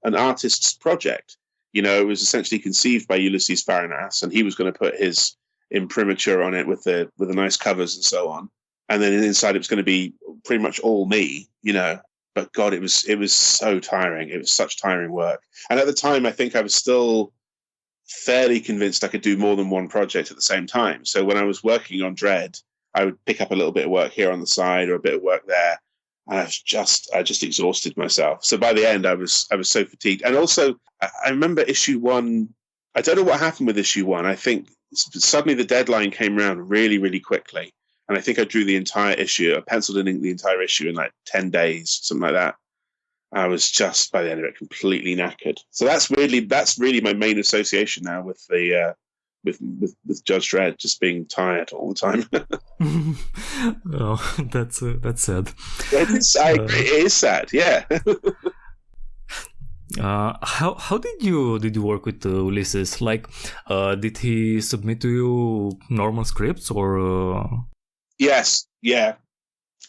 artist's project. It was essentially conceived by Ulysses Farinas, and he was going to put his imprimatur on it with the nice covers and so on. And then inside it was going to be pretty much all me, But God, it was so tiring. It was such tiring work. And at the time, I think I was still fairly convinced I could do more than one project at the same time. So when I was working on Dredd, I would pick up a little bit of work here on the side or a bit of work there. And I just exhausted myself. So by the end, I was so fatigued. And also, I remember issue 1. I don't know what happened with issue 1. I think suddenly the deadline came around really, really quickly. And I think I drew the entire issue. I penciled in the entire issue in like 10 days, something like that. I was just, by the end of it, completely knackered. So that's really my main association now with the with Judge Dredd, just being tired all the time. Oh, that's sad. I agree. It is sad. Yeah. How did you work with Ulysses? Like, did he submit to you normal scripts or? Yes. Yeah.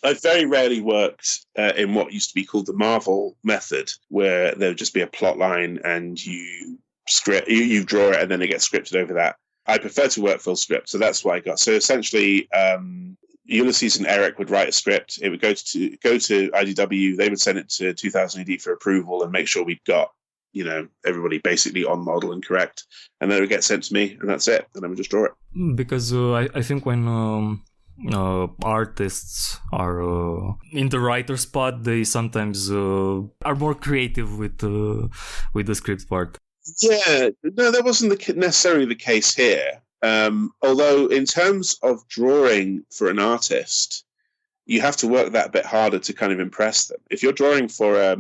I very rarely worked in what used to be called the Marvel method, where there would just be a plot line and you draw it and then it gets scripted over that. I prefer to work full script, so that's what I got. So essentially, Ulysses and Eric would write a script. It would go to IDW. They would send it to 2000 AD for approval and make sure we've got everybody basically on model and correct. And then it would get sent to me, and that's it. And I would just draw it. Because I think when artists are in the writer spot, they sometimes are more creative with the script part. Yeah, no, that wasn't necessarily the case here. Although in terms of drawing for an artist, you have to work that bit harder to kind of impress them. If you're drawing for a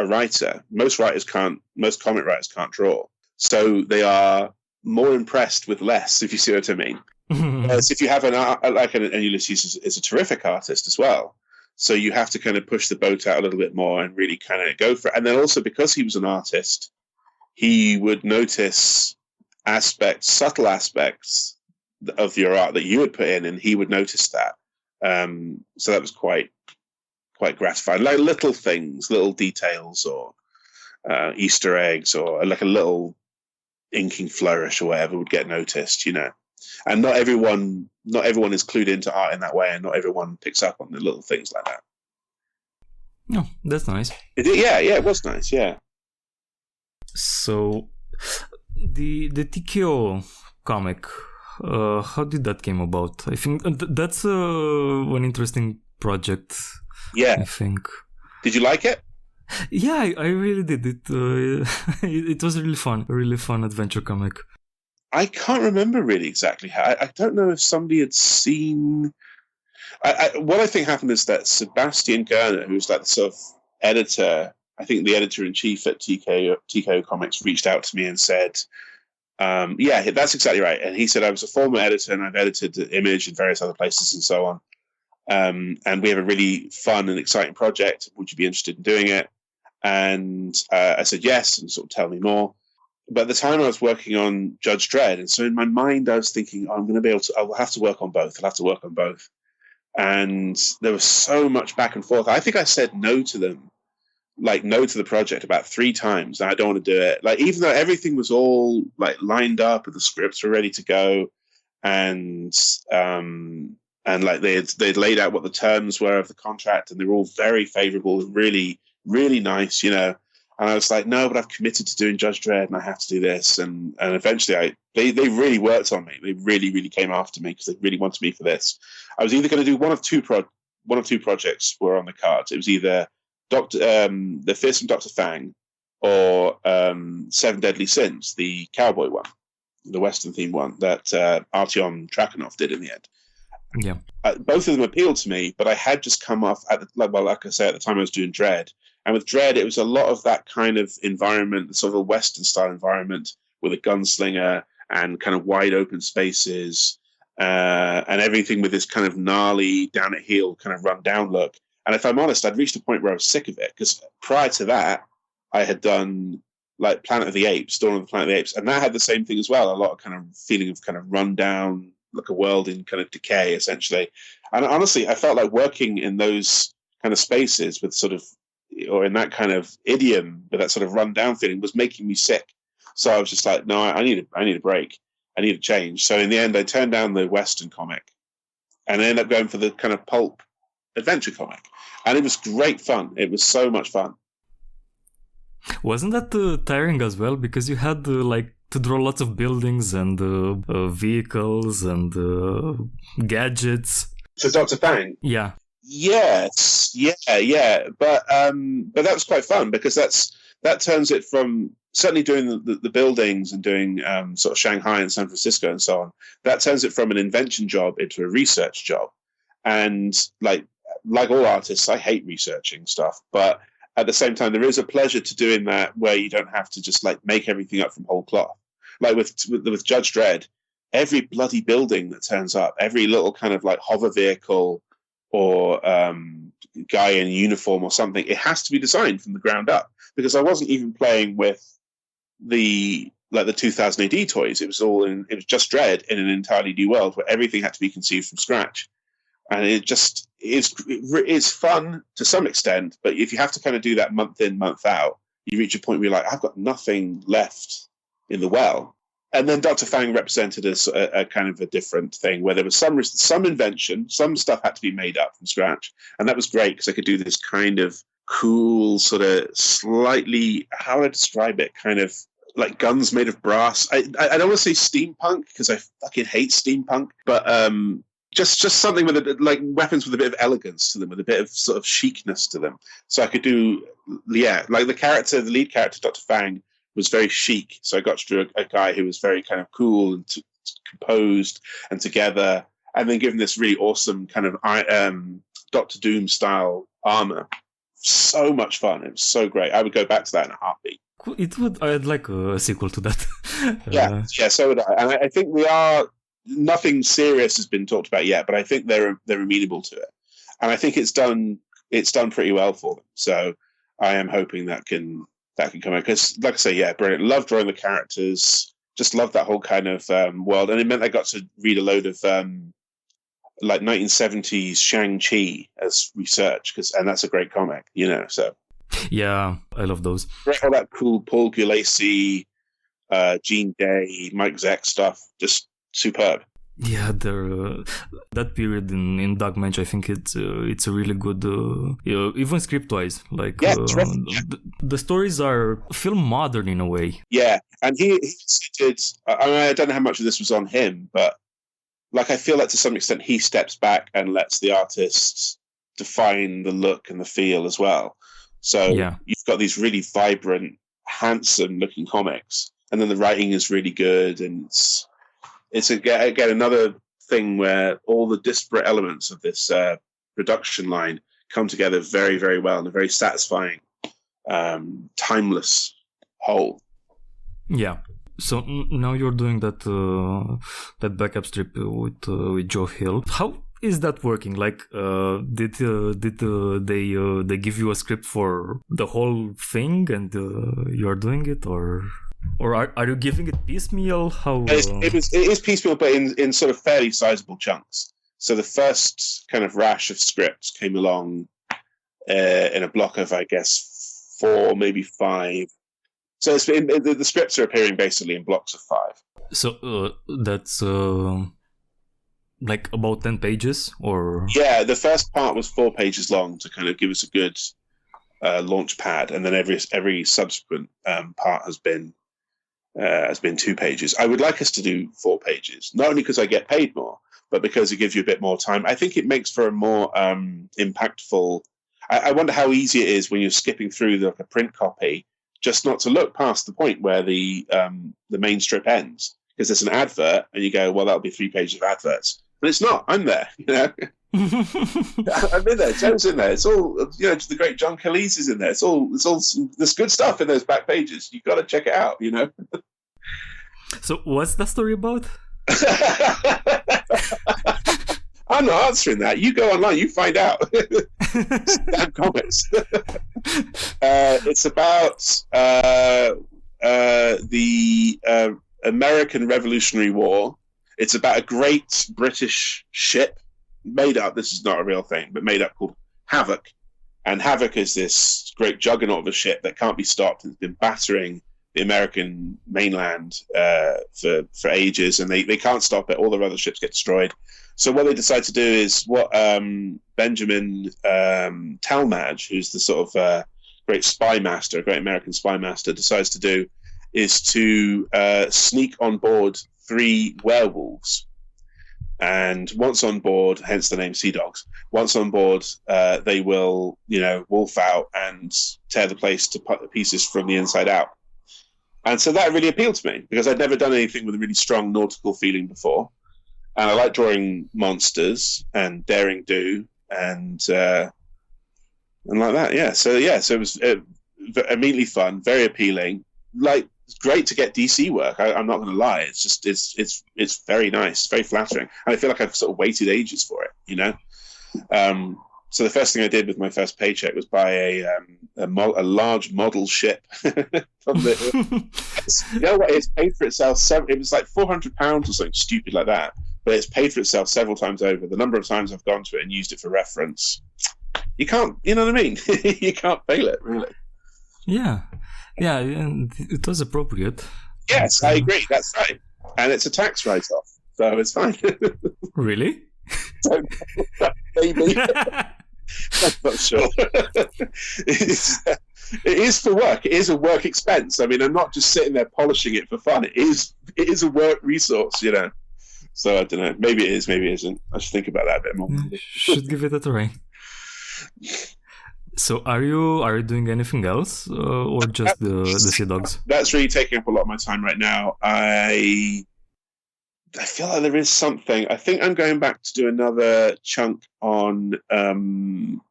writer, most comic writers can't draw. So they are more impressed with less, if you see what I mean. Whereas if you have an Ulysses is a terrific artist as well. So you have to kind of push the boat out a little bit more and really kind of go for it. And then also because he was an artist, he would notice subtle aspects of your art that you would put in, and he would notice that. So that was quite gratifying. Like little things, little details, or Easter eggs, or like a little inking flourish or whatever would get noticed, And not everyone is clued into art in that way, and not everyone picks up on the little things like that. No, that's nice. It was nice, yeah. So, the TKO comic, how did that came about? I think that's an interesting project. Yeah, I think. Did you like it? Yeah, I really did. It was really fun adventure comic. I can't remember really exactly how. I don't know if somebody had seen. What I think happened is that Sebastian Gerner, who's like the sort of editor, I think the editor-in-chief at TKO Comics, reached out to me and said, yeah, that's exactly right. And he said, I was a former editor and I've edited the Image in various other places and so on. And we have a really fun and exciting project. Would you be interested in doing it? And I said yes, and sort of tell me more. But at the time I was working on Judge Dredd. And so in my mind, I was thinking, I'm going to be able to, I'll have to work on both. I'll have to work on both. And there was so much back and forth. I think I said no to them, like no to the project about 3 times. I don't want to do it. Like, even though everything was all like lined up and the scripts were ready to go, and like they'd laid out what the terms were of the contract, and they were all very favorable, really, really nice, you know. And I was like, no, but I've committed to doing Judge Dredd, and I have to do this. And eventually, they really worked on me. They really, really came after me because they really wanted me for this. I was either going to do one of two projects were on the cards. It was either the Fearsome Dr. Fang or 7 Deadly Sins, the cowboy one, the Western themed one that Artyom Trakhanov did in the end. Yeah, both of them appealed to me, but I had just come off like I say, at the time I was doing Dredd. And with Dredd, it was a lot of that kind of environment, sort of a Western-style environment with a gunslinger and kind of wide open spaces and everything with this kind of gnarly, down-at-heel kind of run-down look. And if I'm honest, I'd reached a point where I was sick of it, because prior to that, I had done like Planet of the Apes, Dawn of the Planet of the Apes, and that had the same thing as well, a lot of kind of feeling of kind of run-down, like a world in kind of decay, essentially. And honestly, I felt like working in those kind of spaces with sort of, or in that kind of idiom, with that sort of run-down feeling, was making me sick. So I was just like, no, I need a break. I need a change. So in the end, I turned down the Western comic and I ended up going for the kind of pulp adventure comic. And it was great fun. It was so much fun. Wasn't that tiring as well? Because you had like to draw lots of buildings and vehicles and gadgets. For Dr. Fang? Yeah. Yes, yeah, but that was quite fun, because that turns it from certainly doing the buildings and doing sort of Shanghai and San Francisco and so on. That turns it from an invention job into a research job, and like all artists, I hate researching stuff, but at the same time, there is a pleasure to doing that where you don't have to just like make everything up from whole cloth. Like with Judge Dredd, every bloody building that turns up, every little kind of like hover vehicle or guy in uniform or something, it has to be designed from the ground up, because I wasn't even playing with the 2000 AD toys. It was just Dredd in an entirely new world where everything had to be conceived from scratch. And it just it's fun to some extent, but if you have to kind of do that month in, month out, you reach a point where you're like, I've got nothing left in the well. And then Dr. Fang represented as a kind of a different thing, where there was some invention, some stuff had to be made up from scratch. And that was great, because I could do this kind of cool, sort of slightly, how would I describe it, kind of like guns made of brass. I don't want to say steampunk, because I fucking hate steampunk, but just something with a bit, like weapons with a bit of elegance to them, with a bit of sort of chicness to them. So I could do, yeah, like the lead character, Dr. Fang, was very chic. So I got to do a guy who was very kind of cool and composed and together, and then given this really awesome kind of Doctor Doom style armor. So much fun. It was so great. I would go back to that in a heartbeat. I'd like a sequel to that. Yeah, so would I. And I think nothing serious has been talked about yet, but I think they're amenable to it. And I think it's done pretty well for them. So I am hoping that can come out, because, like I say, yeah, brilliant. Love drawing the characters. Just love that whole kind of world, and it meant I got to read a load of like 1970s Shang-Chi as research, and that's a great comic, you know. So yeah, I love those. All that cool Paul Gulacy, Gene Day, Mike Zeck stuff, just superb. Yeah, that period in Dark Mage, I think it's a really good, even script-wise. Like, yeah, the stories feel modern in a way. Yeah, and he did. I don't know how much of this was on him, but like I feel like to some extent he steps back and lets the artists define the look and the feel as well. So yeah, you've got these really vibrant, handsome-looking comics. and then the writing is really good, and it's again another thing where all the disparate elements of this production line come together very, very well in a very satisfying, timeless whole. Yeah. So now you're doing that backup strip with Joe Hill. How is that working? Like, did they give you a script for the whole thing and you're doing it, or are you giving it piecemeal? How it is piecemeal, but in sort of fairly sizable chunks. So the first kind of rash of scripts came along in a block of, I guess, 4, maybe 5. So the scripts are appearing basically in blocks of 5. So that's like about 10 pages, or? Yeah, the first part was 4 pages long to kind of give us a good launch pad, and then every subsequent part has been 2 pages. I would like us to do 4 pages, not only because I get paid more, but because it gives you a bit more time. I think it makes for a more impactful. I wonder how easy it is when you're skipping through a print copy, just not to look past the point where the main strip ends, because there's an advert, and you go, well, that'll be 3 pages of adverts, but it's not. I'm there, you know. I'm in there. Joe's in there. It's all, you know. The great John Cleese is in there. It's all. There's good stuff in those back pages. You've got to check it out, you know. So, what's the story about? I'm not answering that. You go online, you find out. Damn comics. It's about the American Revolutionary War. It's about a great British ship made up. This is not a real thing, but made up, called Havoc. And Havoc is this great juggernaut of a ship that can't be stopped. It's been battering the American mainland for ages, and they can't stop it. All their other ships get destroyed. So what they decide to do is what Benjamin Talmadge, who's the sort of great spy master, great American spy master, decides to do is to sneak on board 3 werewolves. And once on board, hence the name Sea Dogs, once on board, they will, you know, wolf out and tear the place to pieces from the inside out. And so that really appealed to me, because I'd never done anything with a really strong nautical feeling before. And I like drawing monsters and daring do and like that. Yeah. So it was immediately fun, very appealing. Like, it's great to get DC work. I'm not going to lie. It's just it's very nice, very flattering, and I feel like I've sort of waited ages for it. You know. So the first thing I did with my first paycheck was buy a large model ship. From the, you know what? It's paid for itself. It was like £400 or something stupid like that. But it's paid for itself several times over. The number of times I've gone to it and used it for reference, you can't. You know what I mean? You can't fail it, really. Yeah, and it was appropriate. Yes, I agree. That's right, and it's a tax write-off, so it's fine. Really? Maybe. I'm not sure. It is for work. It is a work expense. I mean, I'm not just sitting there polishing it for fun. It is a work resource, you know. So I don't know. Maybe it is. Maybe it isn't. I should think about that a bit more. Should give it a try. So are you doing anything else, or just the Sea Dogs? That's really taking up a lot of my time right now. I feel like there is something. I think I'm going back to do another chunk on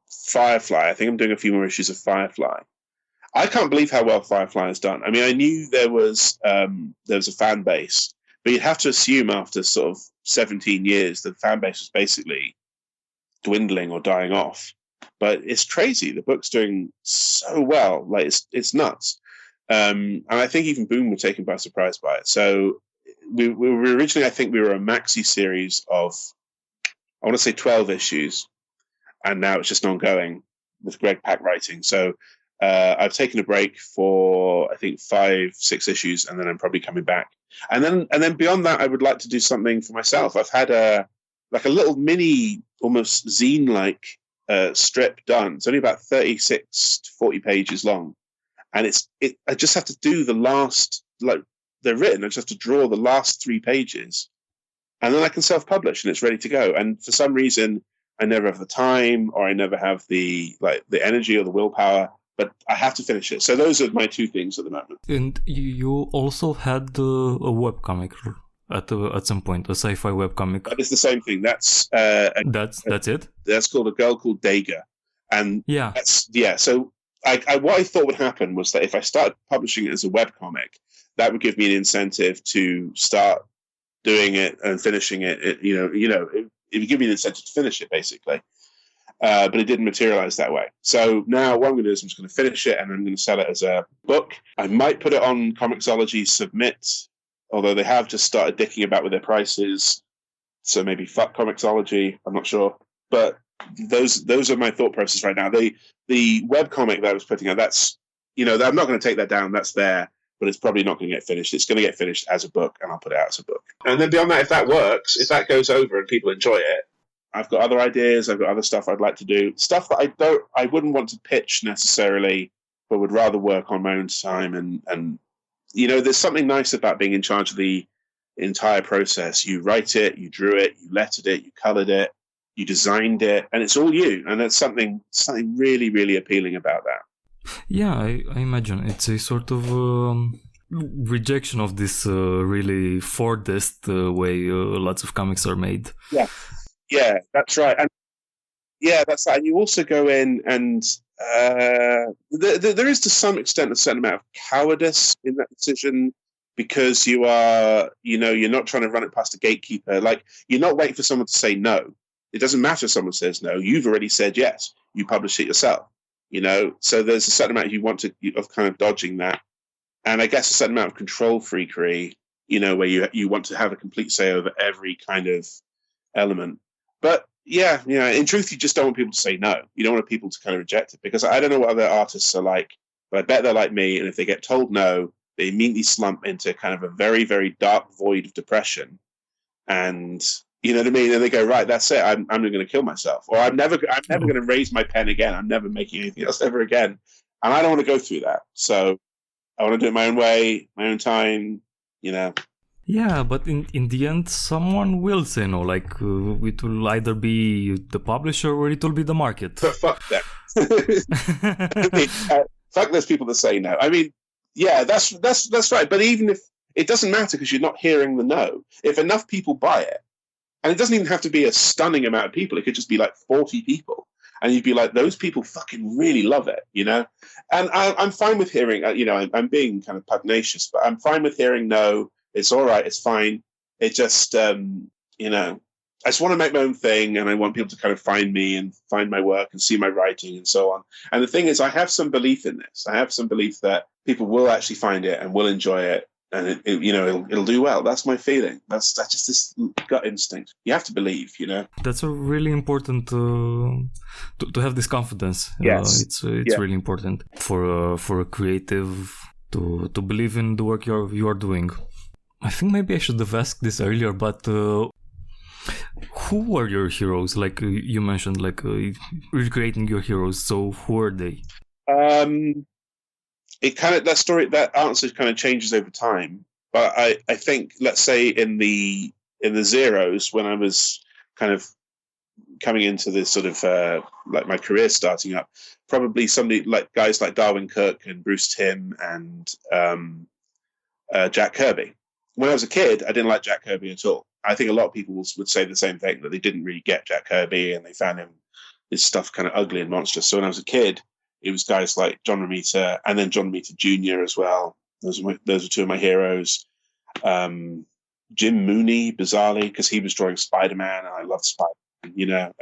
Firefly. I think I'm doing a few more issues of Firefly. I can't believe how well Firefly has done. I mean, I knew there was a fan base, but you'd have to assume after sort of 17 years the fan base was basically dwindling or dying off. But it's crazy. The book's doing so well. Like, it's nuts. And I think even Boom were taken by surprise by it. So we were originally, I think we were a maxi series of, I want to say 12 issues. And now it's just ongoing with Greg Pak writing. So I've taken a break for, I think, 5-6 issues, and then I'm probably coming back. And then beyond that, I would like to do something for myself. I've had a little mini, almost zine-like strip done. It's only about 36 to 40 pages long, and I just have to do the last, like, they're written. I just have to draw the last 3 pages, and then I can self-publish, and it's ready to go. And for some reason, I never have the time, or I never have the energy or the willpower but I have to finish it. So those are my two things at the moment. And you also had a webcomic at some point, a sci-fi webcomic. But it's the same thing. That's it. That's called A Girl Called Daga, and yeah. So what I thought would happen was that if I started publishing it as a webcomic, that would give me an incentive to start doing it and finishing it. It would give me an incentive to finish it, basically. But it didn't materialize that way. So now what I'm going to do is I'm just going to finish it and I'm going to sell it as a book. I might put it on Comixology Submit, although they have just started dicking about with their prices. So maybe fuck Comixology. I'm not sure. But those are my thought process right now. The webcomic that I was putting out, that's, I'm not going to take that down. That's there, but it's probably not going to get finished. It's going to get finished as a book, and I'll put it out as a book. And then beyond that, if that works, if that goes over and people enjoy it, I've got other ideas. I've got other stuff I'd like to do. Stuff that I wouldn't want to pitch necessarily, but would rather work on my own time. And there's something nice about being in charge of the entire process. You write it, you drew it, you lettered it, you colored it, you designed it, and it's all you. And there's something really, really appealing about that. Yeah, I imagine it's a sort of rejection of this really Fordist way lots of comics are made. Yeah, that's right. And that's right. And you also go in and there is to some extent a certain amount of cowardice in that decision, because you are, you're not trying to run it past a gatekeeper. Like, you're not waiting for someone to say no. It doesn't matter if someone says no. You've already said yes. You publish it yourself. So there's a certain amount of kind of dodging that. And I guess a certain amount of control freakery, where you want to have a complete say over every kind of element. But yeah, in truth, you just don't want people to say no. You don't want people to kind of reject it, because I don't know what other artists are like, but I bet they're like me. And if they get told no, they immediately slump into kind of a very, very dark void of depression. And you know what I mean? And they go, right, that's it. I'm going to kill myself, or I'm never going to raise my pen again. I'm never making anything else ever again. And I don't want to go through that. So I want to do it my own way, my own time, Yeah, but in the end, someone will say no. Like, it will either be the publisher or it will be the market. But fuck them. Fuck those people that say no. I mean, yeah, that's right. But even if it doesn't matter, because you're not hearing the no. If enough people buy it, and it doesn't even have to be a stunning amount of people. It could just be like 40 people. And you'd be like, those people fucking really love it, And I'm fine with hearing, I'm being kind of pugnacious, but I'm fine with hearing no. It's all right. It's fine. It just, I just want to make my own thing, and I want people to kind of find me and find my work and see my writing and so on. And the thing is, I have some belief in this. I have some belief that people will actually find it and will enjoy it, and it'll do well. That's my feeling. That's just this gut instinct. You have to believe, That's a really important to have this confidence. Yes, it's really important for a creative to believe in the work you are doing. I think maybe I should have asked this earlier, but who were your heroes? Like you mentioned, like recreating your heroes. So who are they? That answer kind of changes over time. But I think, let's say in the zeros, when I was kind of coming into this sort of like my career starting up, probably somebody like guys like Darwin Cook and Bruce Timm and Jack Kirby. When I was a kid, I didn't like Jack Kirby at all. I think a lot of people would say the same thing, that they didn't really get Jack Kirby and they found his stuff kind of ugly and monstrous. So when I was a kid, it was guys like John Romita, and then John Romita Jr. as well. Those are two of my heroes. Jim Mooney, bizarrely, because he was drawing Spider-Man, and I loved Spider-Man,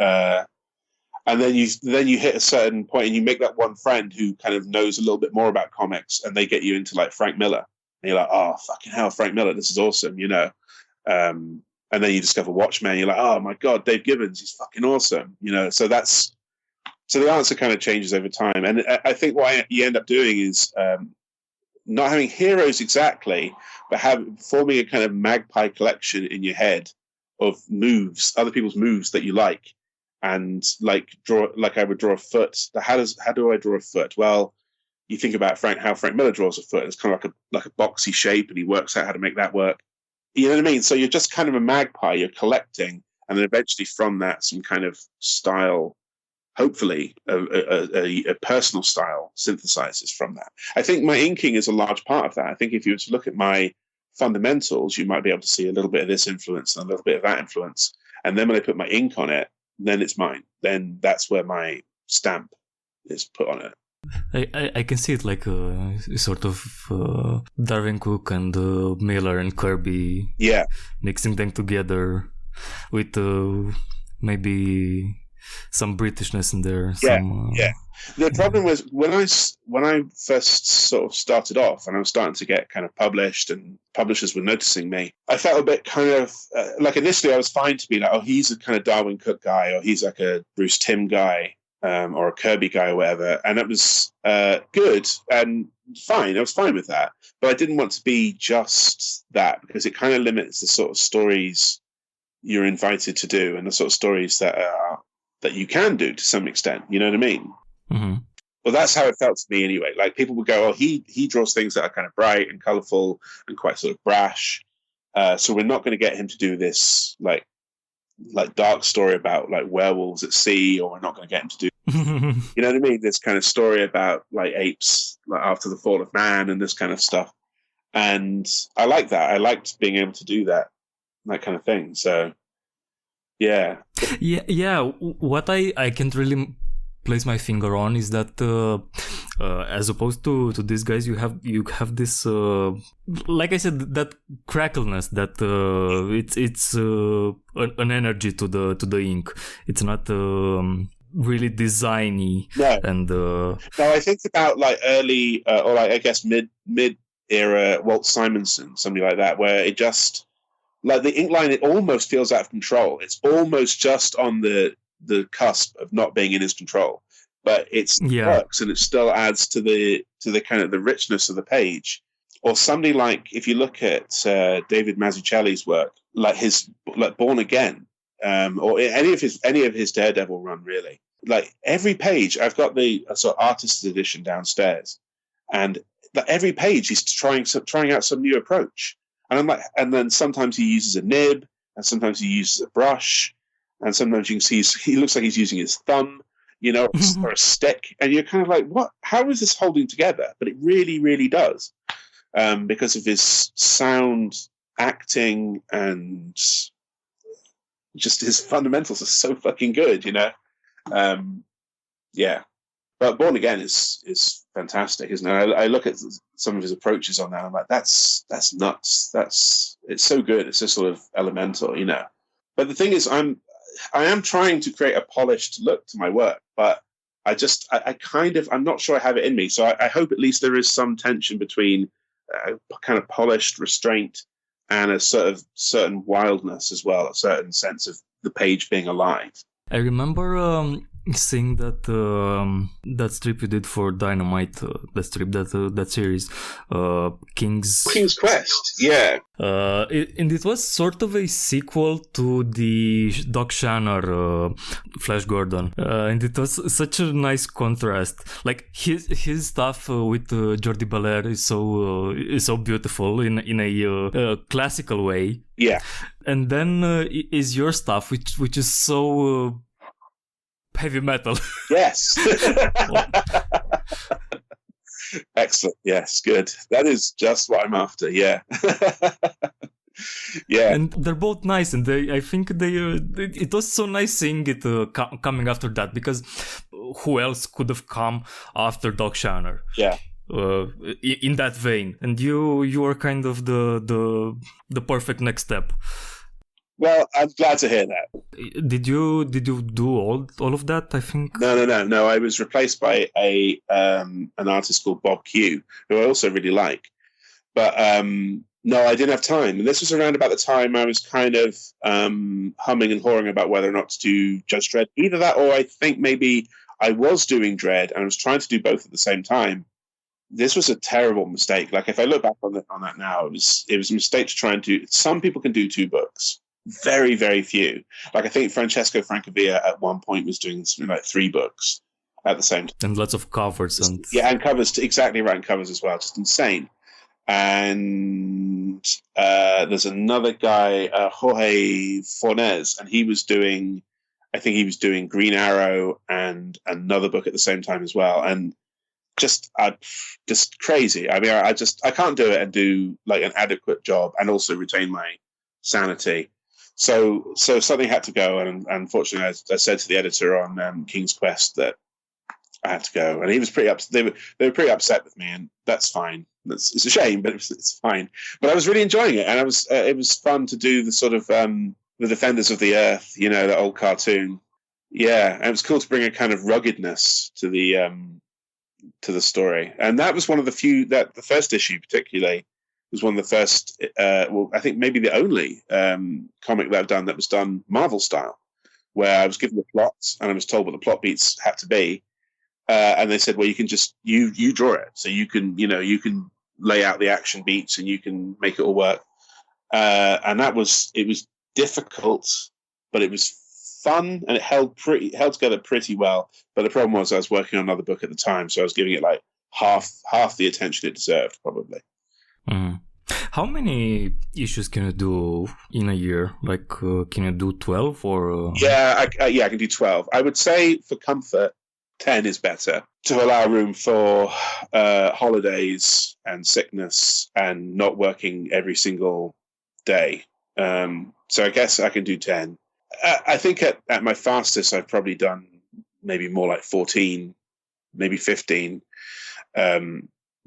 And then you hit a certain point, and you make that one friend who kind of knows a little bit more about comics, and they get you into like Frank Miller. And you're like, oh, fucking hell, Frank Miller, this is awesome, And then you discover Watchmen, you're like, oh my God, Dave Gibbons, he's fucking awesome, So the answer kind of changes over time. And I think what you end up doing is not having heroes exactly, but forming a kind of magpie collection in your head of moves, other people's moves that you like. And I would draw a foot. How do I draw a foot? Well, you think about how Frank Miller draws a foot. It's kind of like a boxy shape, and he works out how to make that work. You know what I mean? So you're just kind of a magpie. You're collecting, and then eventually from that, some kind of style hopefully a personal style synthesizes from that. I think my inking is a large part of that. I think if you were to look at my fundamentals, you might be able to see a little bit of this influence and a little bit of that influence. And then when I put my ink on it, then it's mine. Then that's where my stamp is put on it. I can see it like a sort of Darwin Cook and Miller and Kirby, mixing them together with maybe some Britishness in there. The problem was when I first sort of started off and I was starting to get kind of published and publishers were noticing me, I felt a bit kind of like initially I was fine to be like, oh, he's a kind of Darwin Cook guy, or he's like a Bruce Timm guy, or a Kirby guy or whatever. And it was good and fine. I was fine with that. But I didn't want to be just that, because it kind of limits the sort of stories you're invited to do and the sort of stories that you can do to some extent. You know what I mean? Mm-hmm. Well, that's how it felt to me anyway. Like people would go, oh, he draws things that are kind of bright and colourful and quite sort of brash. So we're not going to get him to do this like dark story about like werewolves at sea, or we're not going to get him to do, you know what I mean? This kind of story about like apes, like after the fall of man and this kind of stuff. And I like that. I liked being able to do that kind of thing. So, yeah. What I can't really place my finger on is that as opposed to these guys, you have this like I said, that crackleness, that it's an energy to the ink. It's not really designy. No. And no, I think about like early or like I guess mid era Walt Simonson, something like that, where it just like the ink line, it almost feels out of control. It's almost just on the cusp of not being in his control, but it works and it still adds to the kind of the richness of the page. Or somebody like, if you look at David Mazzucchelli's work, like his Born Again, or any of his Daredevil run, really, like every page, I've got the sort of artist's edition downstairs, and every page he's trying out some new approach. And I'm like, and then sometimes he uses a nib, and sometimes he uses a brush, and sometimes you can see he looks like he's using his thumb, you know, or a stick, and you're kind of like, what? How is this holding together? But it really, really does, because of his sound, acting, and just his fundamentals are so fucking good, you know. Yeah. But Born Again is fantastic, isn't it? I look at some of his approaches on that. I'm like, that's nuts. It's so good. It's just sort of elemental, you know. But the thing is, I am trying to create a polished look to my work, but I'm not sure I have it in me. So I hope at least there is some tension between kind of polished restraint and a sort of certain wildness as well, a certain sense of the page being alive. I remember seeing that strip you did for Dynamite, that series, King's Quest, yeah. And it was sort of a sequel to the Doc Shanner Flash Gordon, and it was such a nice contrast. Like his stuff with Jordi Belair is so beautiful in a classical way. Yeah, and then is your stuff, which is so heavy metal. Yes. Excellent. Yes, good. That is just what I'm after. Yeah. Yeah. And they're both nice, and I think it was so nice seeing it coming after that, because who else could have come after Doc Shanner? Yeah. In that vein, and you are kind of the perfect next step. Well, I'm glad to hear that. Did you do all of that? I think no. I was replaced by an artist called Bob Q, who I also really like. But no, I didn't have time, and this was around about the time I was kind of humming and hawing about whether or not to do just Dredd. Either that, or I think maybe I was doing Dredd and I was trying to do both at the same time. This was a terrible mistake. Like if I look back on that now, it was a mistake to try and do. Some people can do 2 books. Very, very few. Like I think Francesco Francavilla at one point was doing something like 3 books at the same time. And lots of covers. And covers, exactly right, and covers as well. Just insane. And there's another guy, Jorge Fornes, and he was doing I think he was doing Green Arrow and another book at the same time as well. And just crazy. I mean, I can't do it and do like an adequate job and also retain my sanity. So something had to go, and unfortunately, I said to the editor on King's Quest that I had to go, and he was pretty upset. They were pretty upset with me, and that's fine. It's a shame, but it's fine. But I was really enjoying it, and it was fun to do the sort of the Defenders of the Earth, you know, that old cartoon. Yeah, and it was cool to bring a kind of ruggedness to the story, and that was one of the few that the first issue particularly was one of the first, I think maybe the only comic that I've done that was done Marvel style, where I was given the plot and I was told what the plot beats had to be, and they said, well, you can just you draw it, so you can lay out the action beats and you can make it all work, and it was difficult, but it was fun, and it held together pretty well. But the problem was I was working on another book at the time, so I was giving it like half the attention it deserved, probably. Mm. How many issues can you do in a year? Like, can you do 12 or? Yeah, I can do 12. I would say for comfort, 10 is better to allow room for holidays and sickness and not working every single day. So I guess I can do 10. I think at my fastest, I've probably done maybe more like 14, maybe 15.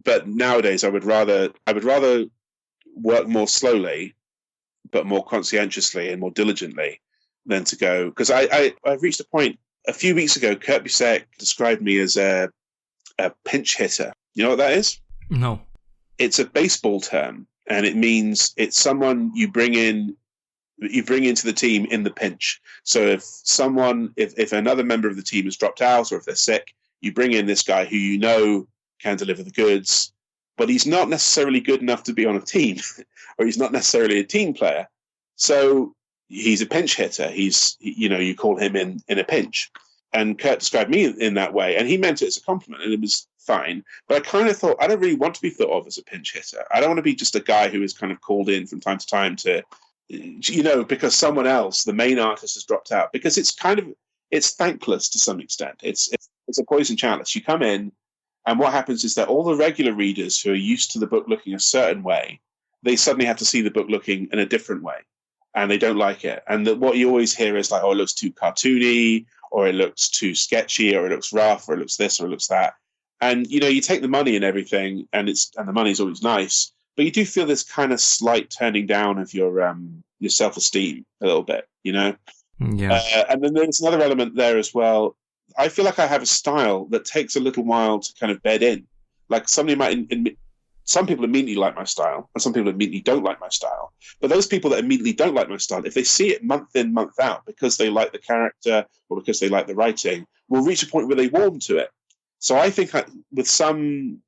But nowadays, I would rather work more slowly, but more conscientiously and more diligently than to go. Because I've reached a point a few weeks ago. Kurt Busiek described me as a pinch hitter. You know what that is? No. It's a baseball term, and it means it's someone you bring into the team in the pinch. So if another member of the team has dropped out or if they're sick, you bring in this guy who you know can deliver the goods, but he's not necessarily good enough to be on a team, or he's not necessarily a team player. So he's a pinch hitter. You call him in a pinch. And Kurt described me in that way, and he meant it as a compliment, and it was fine. But I kind of thought, I don't really want to be thought of as a pinch hitter. I don't want to be just a guy who is kind of called in from time to time to, because someone else, the main artist, has dropped out. Because it's thankless to some extent. It's a poison chalice. You come in, and what happens is that all the regular readers who are used to the book looking a certain way, they suddenly have to see the book looking in a different way, and they don't like it. And what you always hear is like, oh, it looks too cartoony, or it looks too sketchy, or it looks rough, or it looks this, or it looks that. And, you take the money and everything, and the money's always nice, but you do feel this kind of slight turning down of your self-esteem a little bit, Yeah. And then there's another element there as well. I feel like I have a style that takes a little while to kind of bed in. Like some people immediately like my style, and some people immediately don't like my style. But those people that immediately don't like my style, if they see it month in, month out, because they like the character or because they like the writing, will reach a point where they warm to it. So I think with some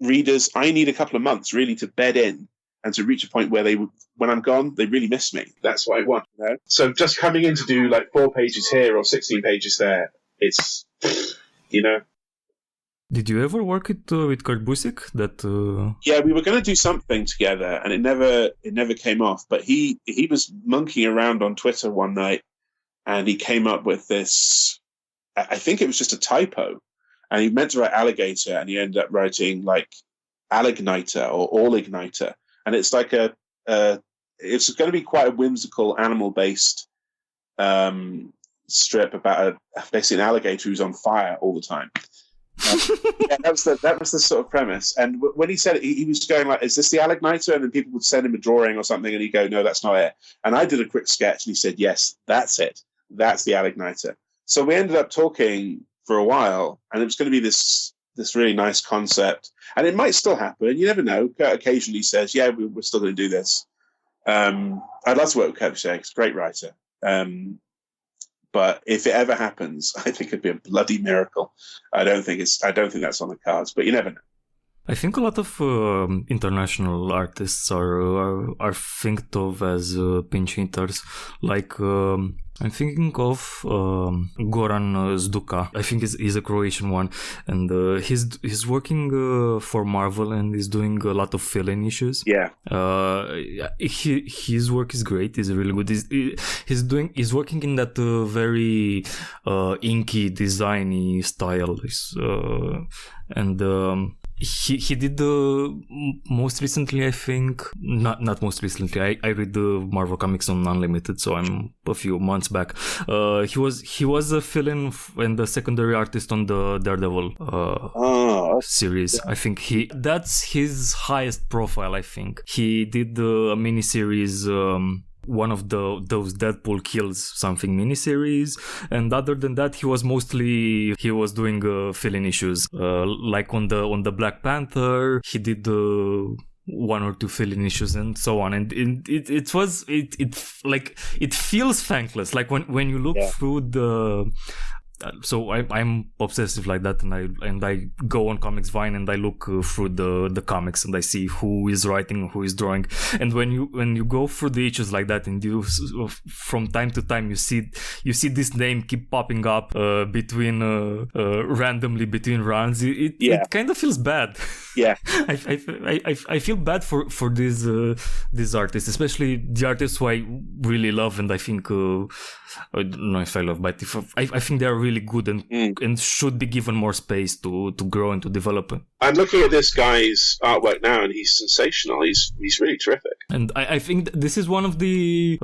readers, I need a couple of months really to bed in and to reach a point where when I'm gone, they really miss me. That's what I want. So just coming in to do like 4 pages here or 16 pages there, it's, Did you ever work with Kurt Busiek? Yeah, we were going to do something together, and it never came off. But he was monkeying around on Twitter one night, and he came up with this. I think it was just a typo, and he meant to write alligator, and he ended up writing like aligniter or all-igniter, and it's like it's going to be quite a whimsical animal-based strip about basically an alligator who's on fire all the time. Yeah, that was the sort of premise. And when he said it, he was going like, "Is this the aligniter?" And then people would send him a drawing or something, and he'd go, "No, that's not it." And I did a quick sketch, and he said, "Yes, that's it. That's the aligniter." So we ended up talking for a while, and it was going to be this really nice concept, and it might still happen. You never know. Kurt occasionally says, "Yeah, we're still going to do this." I'd love to work with Kurt Busiek. He's a great writer. But if it ever happens, I think it'd be a bloody miracle. I don't think that's on the cards, but you never know. I think a lot of international artists are thought of as pinch hitters. Like I'm thinking of Goran Sudžuka. I think he's a Croatian one, and he's working for Marvel and he's doing a lot of fill-in issues. Yeah. His work is great. He's really good. He's working in that very inky, designy style, and. He did most recently, I think, not most recently. I read the Marvel comics on Unlimited, so I'm a few months back. He was a fill-in and the secondary artist on the Daredevil series. I think that's his highest profile. I think he did a miniseries. One of those Deadpool kills something miniseries, and other than that he was doing fill-in issues like on the Black Panther. He did one or two fill-in issues and so on, and it feels thankless, like when you look through the so I'm obsessive like that, and I go on Comics Vine and I look through the comics and I see who is writing, who is drawing, and when you go through the issues like that, and you from time to time you see this name keep popping up randomly between runs, it kind of feels bad. Yeah. I feel bad for these artists, especially the artists who I really love, and I think I don't know if I love, but I think they are really good and should be given more space to grow and to develop. I'm looking at this guy's artwork now, and he's sensational. He's really terrific. And I think this is one of the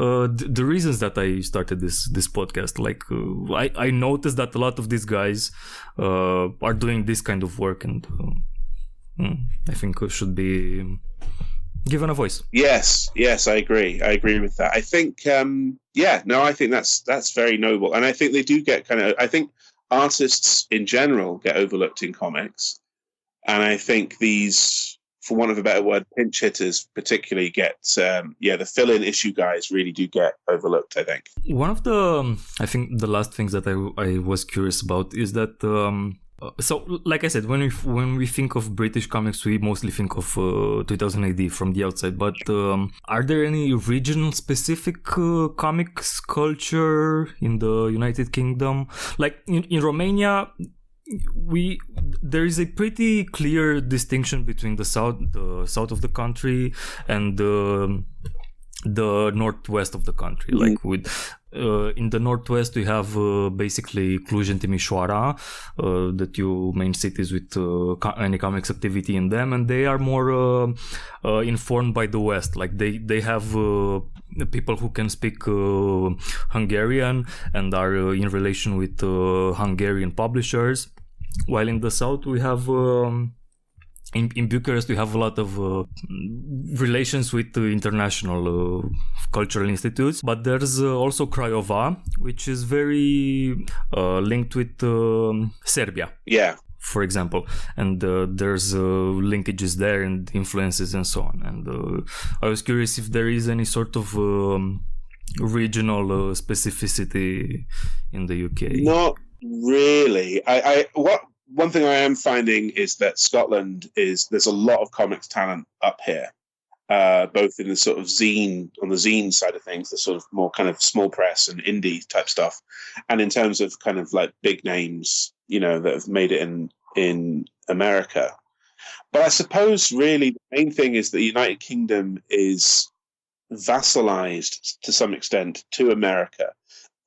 reasons that I started this podcast. Like I noticed that a lot of these guys are doing this kind of work, and I think should be given a voice. Yes, I agree with that. I think I think that's very noble, and I think they do get I think artists in general get overlooked in comics, and I think these, for want of a better word, pinch hitters particularly get the fill-in issue guys really do get overlooked, I think. One of the the last things that I was curious about is that so, like I said, when we think of British comics, we mostly think of 2000 AD from the outside. But are there any regional specific comics culture in the United Kingdom? Like in Romania, there is a pretty clear distinction between the south of the country and the northwest of the country. Mm-hmm. Like with in the northwest we have basically Cluj and Timișoara, the two main cities with any comics activity in them, and they are more informed by the west. Like they have people who can speak Hungarian and are in relation with Hungarian publishers, while in the south we have in Bucharest, we have a lot of relations with international cultural institutes, but there's also Craiova, which is very linked with Serbia. Yeah. For example, and there's linkages there and influences and so on. And I was curious if there is any sort of regional specificity in the UK. Not really. One thing I am finding is that there's a lot of comics talent up here, both in the sort of on the zine side of things, the sort of more kind of small press and indie type stuff, and in terms of kind of like big names, that have made it in America. But I suppose really the main thing is that the United Kingdom is vassalized to some extent to America.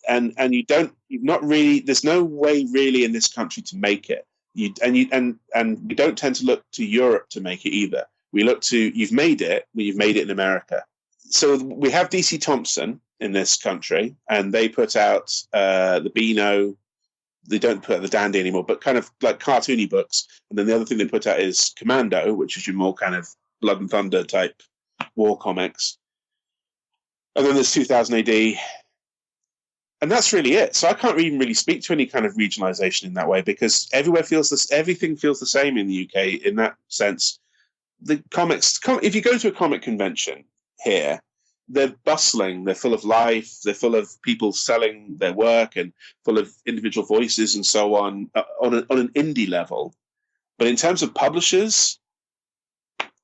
And there's no way really in this country to make it. We don't tend to look to Europe to make it either. We look to, you've made it in America. So we have DC Thompson in this country, and they put out the Beano. They don't put out the Dandy anymore, but kind of like cartoony books. And then the other thing they put out is Commando, which is your more kind of Blood and Thunder type war comics. And then there's 2000 AD. And that's really it. So I can't even really speak to any kind of regionalization in that way, because everything feels the same in the UK in that sense. The comics, if you go to a comic convention here, they're bustling, they're full of life, they're full of people selling their work and full of individual voices and so on an indie level. But in terms of publishers,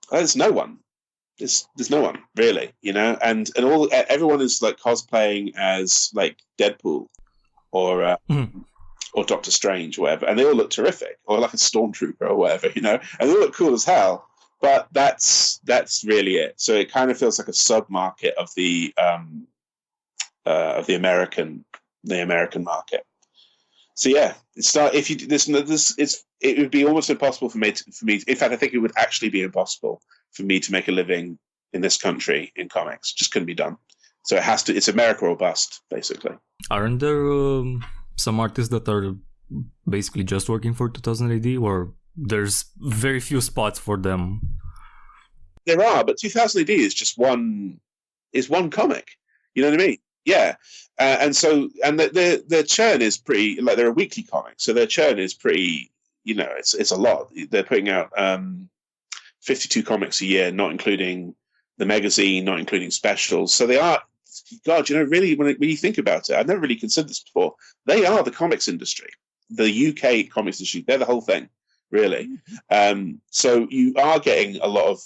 there's no one. There's no one really, and everyone is like cosplaying as like Deadpool or Doctor Strange or whatever, and they all look terrific, or like a stormtrooper or whatever, and they all look cool as hell. But that's really it. So it kind of feels like a sub-market of the American market. So yeah, it would be almost impossible for me. In fact, I think it would actually be impossible for me to make a living in this country in comics. Just couldn't be done. So it's America or bust, basically. Aren't there some artists that are basically just working for 2000 AD, or there's very few spots for them? There are, but 2000 AD is just one comic. You know what I mean? Yeah. And their churn is pretty, like, they're a weekly comic, so their churn is pretty, it's a lot. They're putting out 52 comics a year, not including the magazine, not including specials. So they are, God, really, when you think about it, I've never really considered this before. They are the comics industry, the UK comics industry. They're the whole thing, really. So you are getting a lot of,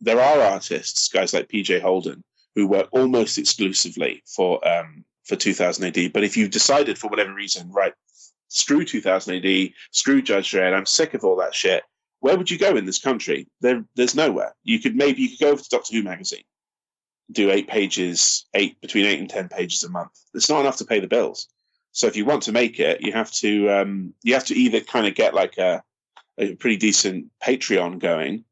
there are artists, guys like PJ Holden, who work almost exclusively for 2000 AD. But if you've decided for whatever reason, right, screw 2000 AD, screw Judge Dredd, I'm sick of all that shit, where would you go in this country? There's nowhere. You could go over to Doctor Who magazine, do between 8 and 10 pages a month. It's not enough to pay the bills. So if you want to make it, you have to either kind of get like a pretty decent Patreon going,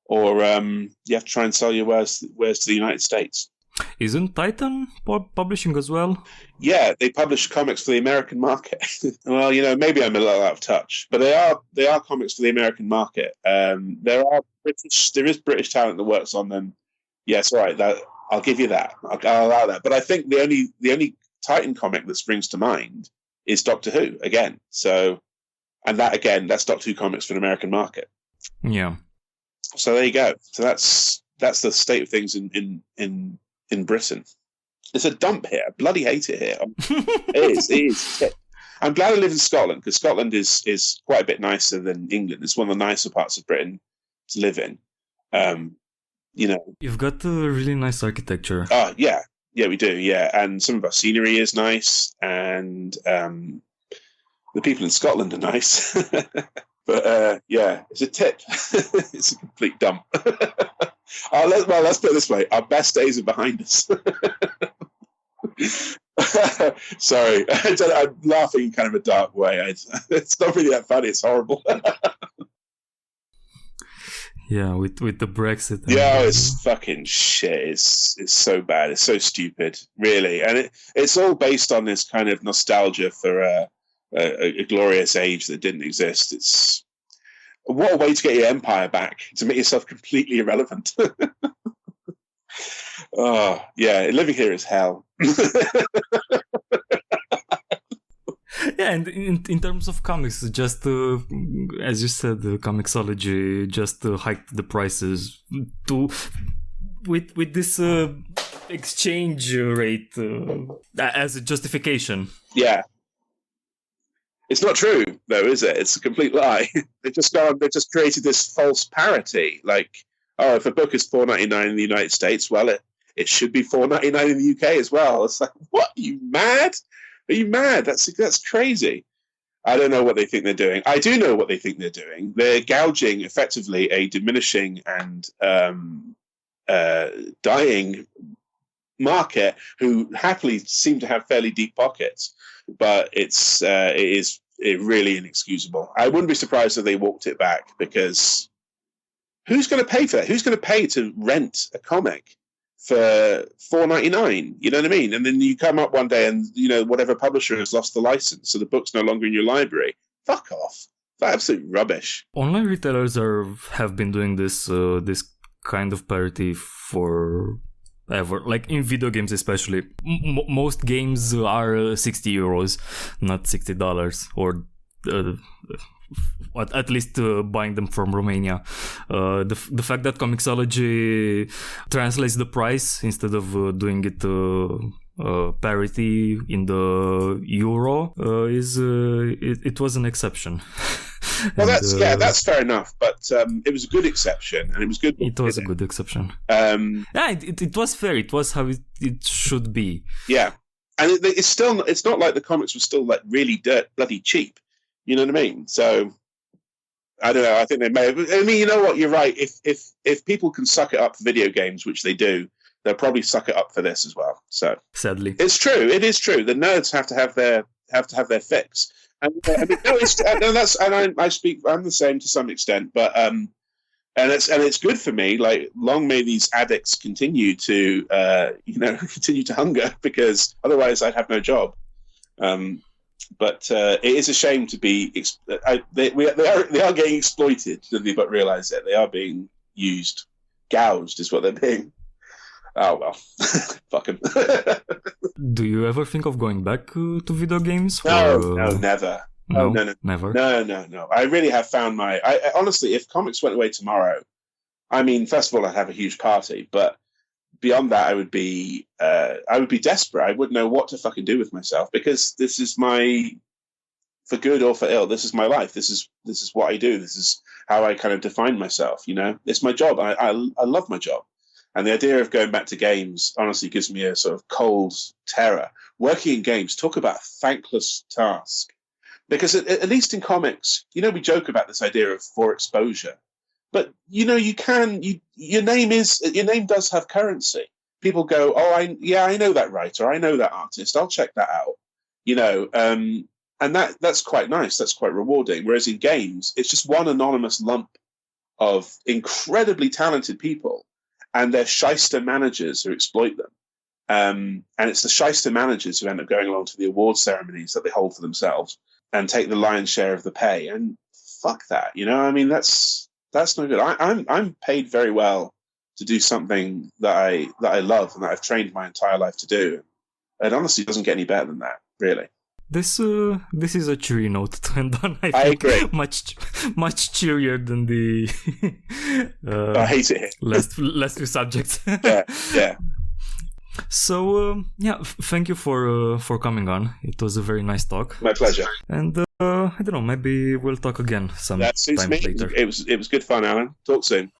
or you have to try and sell your wares to the United States. Isn't Titan publishing as well? Yeah, they publish comics for the American market. Well, maybe I'm a little out of touch, but they are comics for the American market. There is British talent that works on them. Yes, all right. I'll give you that. I'll allow that. But I think the only Titan comic that springs to mind is Doctor Who again. So, and that again, that's Doctor Who comics for the American market. Yeah. So there you go. So that's the state of things in Britain. It's a dump here. I bloody hate it here. It is. I'm glad I live in Scotland, because Scotland is quite a bit nicer than England. It's one of the nicer parts of Britain to live in. You've got a really nice architecture. Oh, yeah. Yeah, we do. Yeah. And some of our scenery is nice. And the people in Scotland are nice. But yeah, it's a tip. It's a complete dump. Let's put it this way. Our best days are behind us. Sorry. I'm laughing in kind of a dark way. It's not really that funny. It's horrible. Yeah, with the Brexit. Yeah, it's fucking shit. It's so bad. It's so stupid, really. And it's all based on this kind of nostalgia for a glorious age that didn't exist. It's what a way to get your empire back, to make yourself completely irrelevant. Oh yeah, living here is hell. Yeah, and in terms of comics, just as you said, the Comixology just hiked the prices with this exchange rate as a justification. Yeah. It's not true, though, is it? It's a complete lie. They've just created this false parity. Like, oh, if a book is $4.99 in the United States, well, it should be $4.99 in the UK as well. It's like, what? Are you mad? Are you mad? That's crazy. I don't know what they think they're doing. I do know what they think they're doing. They're gouging effectively a diminishing and dying market who happily seem to have fairly deep pockets. But it is really inexcusable. I wouldn't be surprised if they walked it back, because who's going to pay for that? Who's going to pay to rent a comic for $4.99? You know what I mean? And then you come up one day and whatever publisher has lost the license, so the book's no longer in your library. Fuck off! That's absolute rubbish. Online retailers have been doing this kind of parity for ever, like in video games especially. Most games are 60 euros, not $60, or at least buying them from Romania. The fact that Comixology translates the price instead of doing it parity in the euro it was an exception. Well, that's fair enough, but it was a good exception, and it was good. It was a good exception. It was fair. It was how it should be. Yeah, and it's not like the comics were still like really bloody cheap. You know what I mean? So I don't know. I think they may have. I mean, you know what? You're right. If people can suck it up for video games, which they do, they'll probably suck it up for this as well. So sadly, it's true. It is true. The nerds have to have their fix. And, I mean, I'm the same to some extent, but and it's good for me. Like, long may these addicts continue to continue to hunger, because otherwise I'd have no job. But it is a shame to be. They are getting exploited. They but realize it. They are being used, gouged is what they're being. Oh well, fuck him. Do you ever think of going back to video games? No, never. No, never. Never. No. I really have found honestly, if comics went away tomorrow, I mean, first of all, I'd have a huge party, but beyond that, I would be desperate. I wouldn't know what to fucking do with myself, because this is for good or for ill, this is my life. This is what I do. This is how I kind of define myself. You know, it's my job. I love my job. And the idea of going back to games honestly gives me a sort of cold terror. Working in games, talk about a thankless task. Because at least in comics, you know, we joke about this idea of for exposure. But, you know, your name does have currency. People go, oh, I know that writer, I know that artist, I'll check that out. You know, and that's quite nice, that's quite rewarding. Whereas in games, it's just one anonymous lump of incredibly talented people, and they're shyster managers who exploit them. And it's the shyster managers who end up going along to the award ceremonies that they hold for themselves and take the lion's share of the pay. And fuck that, you know? I mean, that's no good. I'm paid very well to do something that I love and that I've trained my entire life to do. It honestly doesn't get any better than that, really. This is a cheery note to end on. I agree. Much cheerier than the I hate it here. last few subjects. Yeah. So thank you for coming on. It was a very nice talk. My pleasure. And I don't know, maybe we'll talk again sometime That suits me. later. It was good fun, Alan. Talk soon.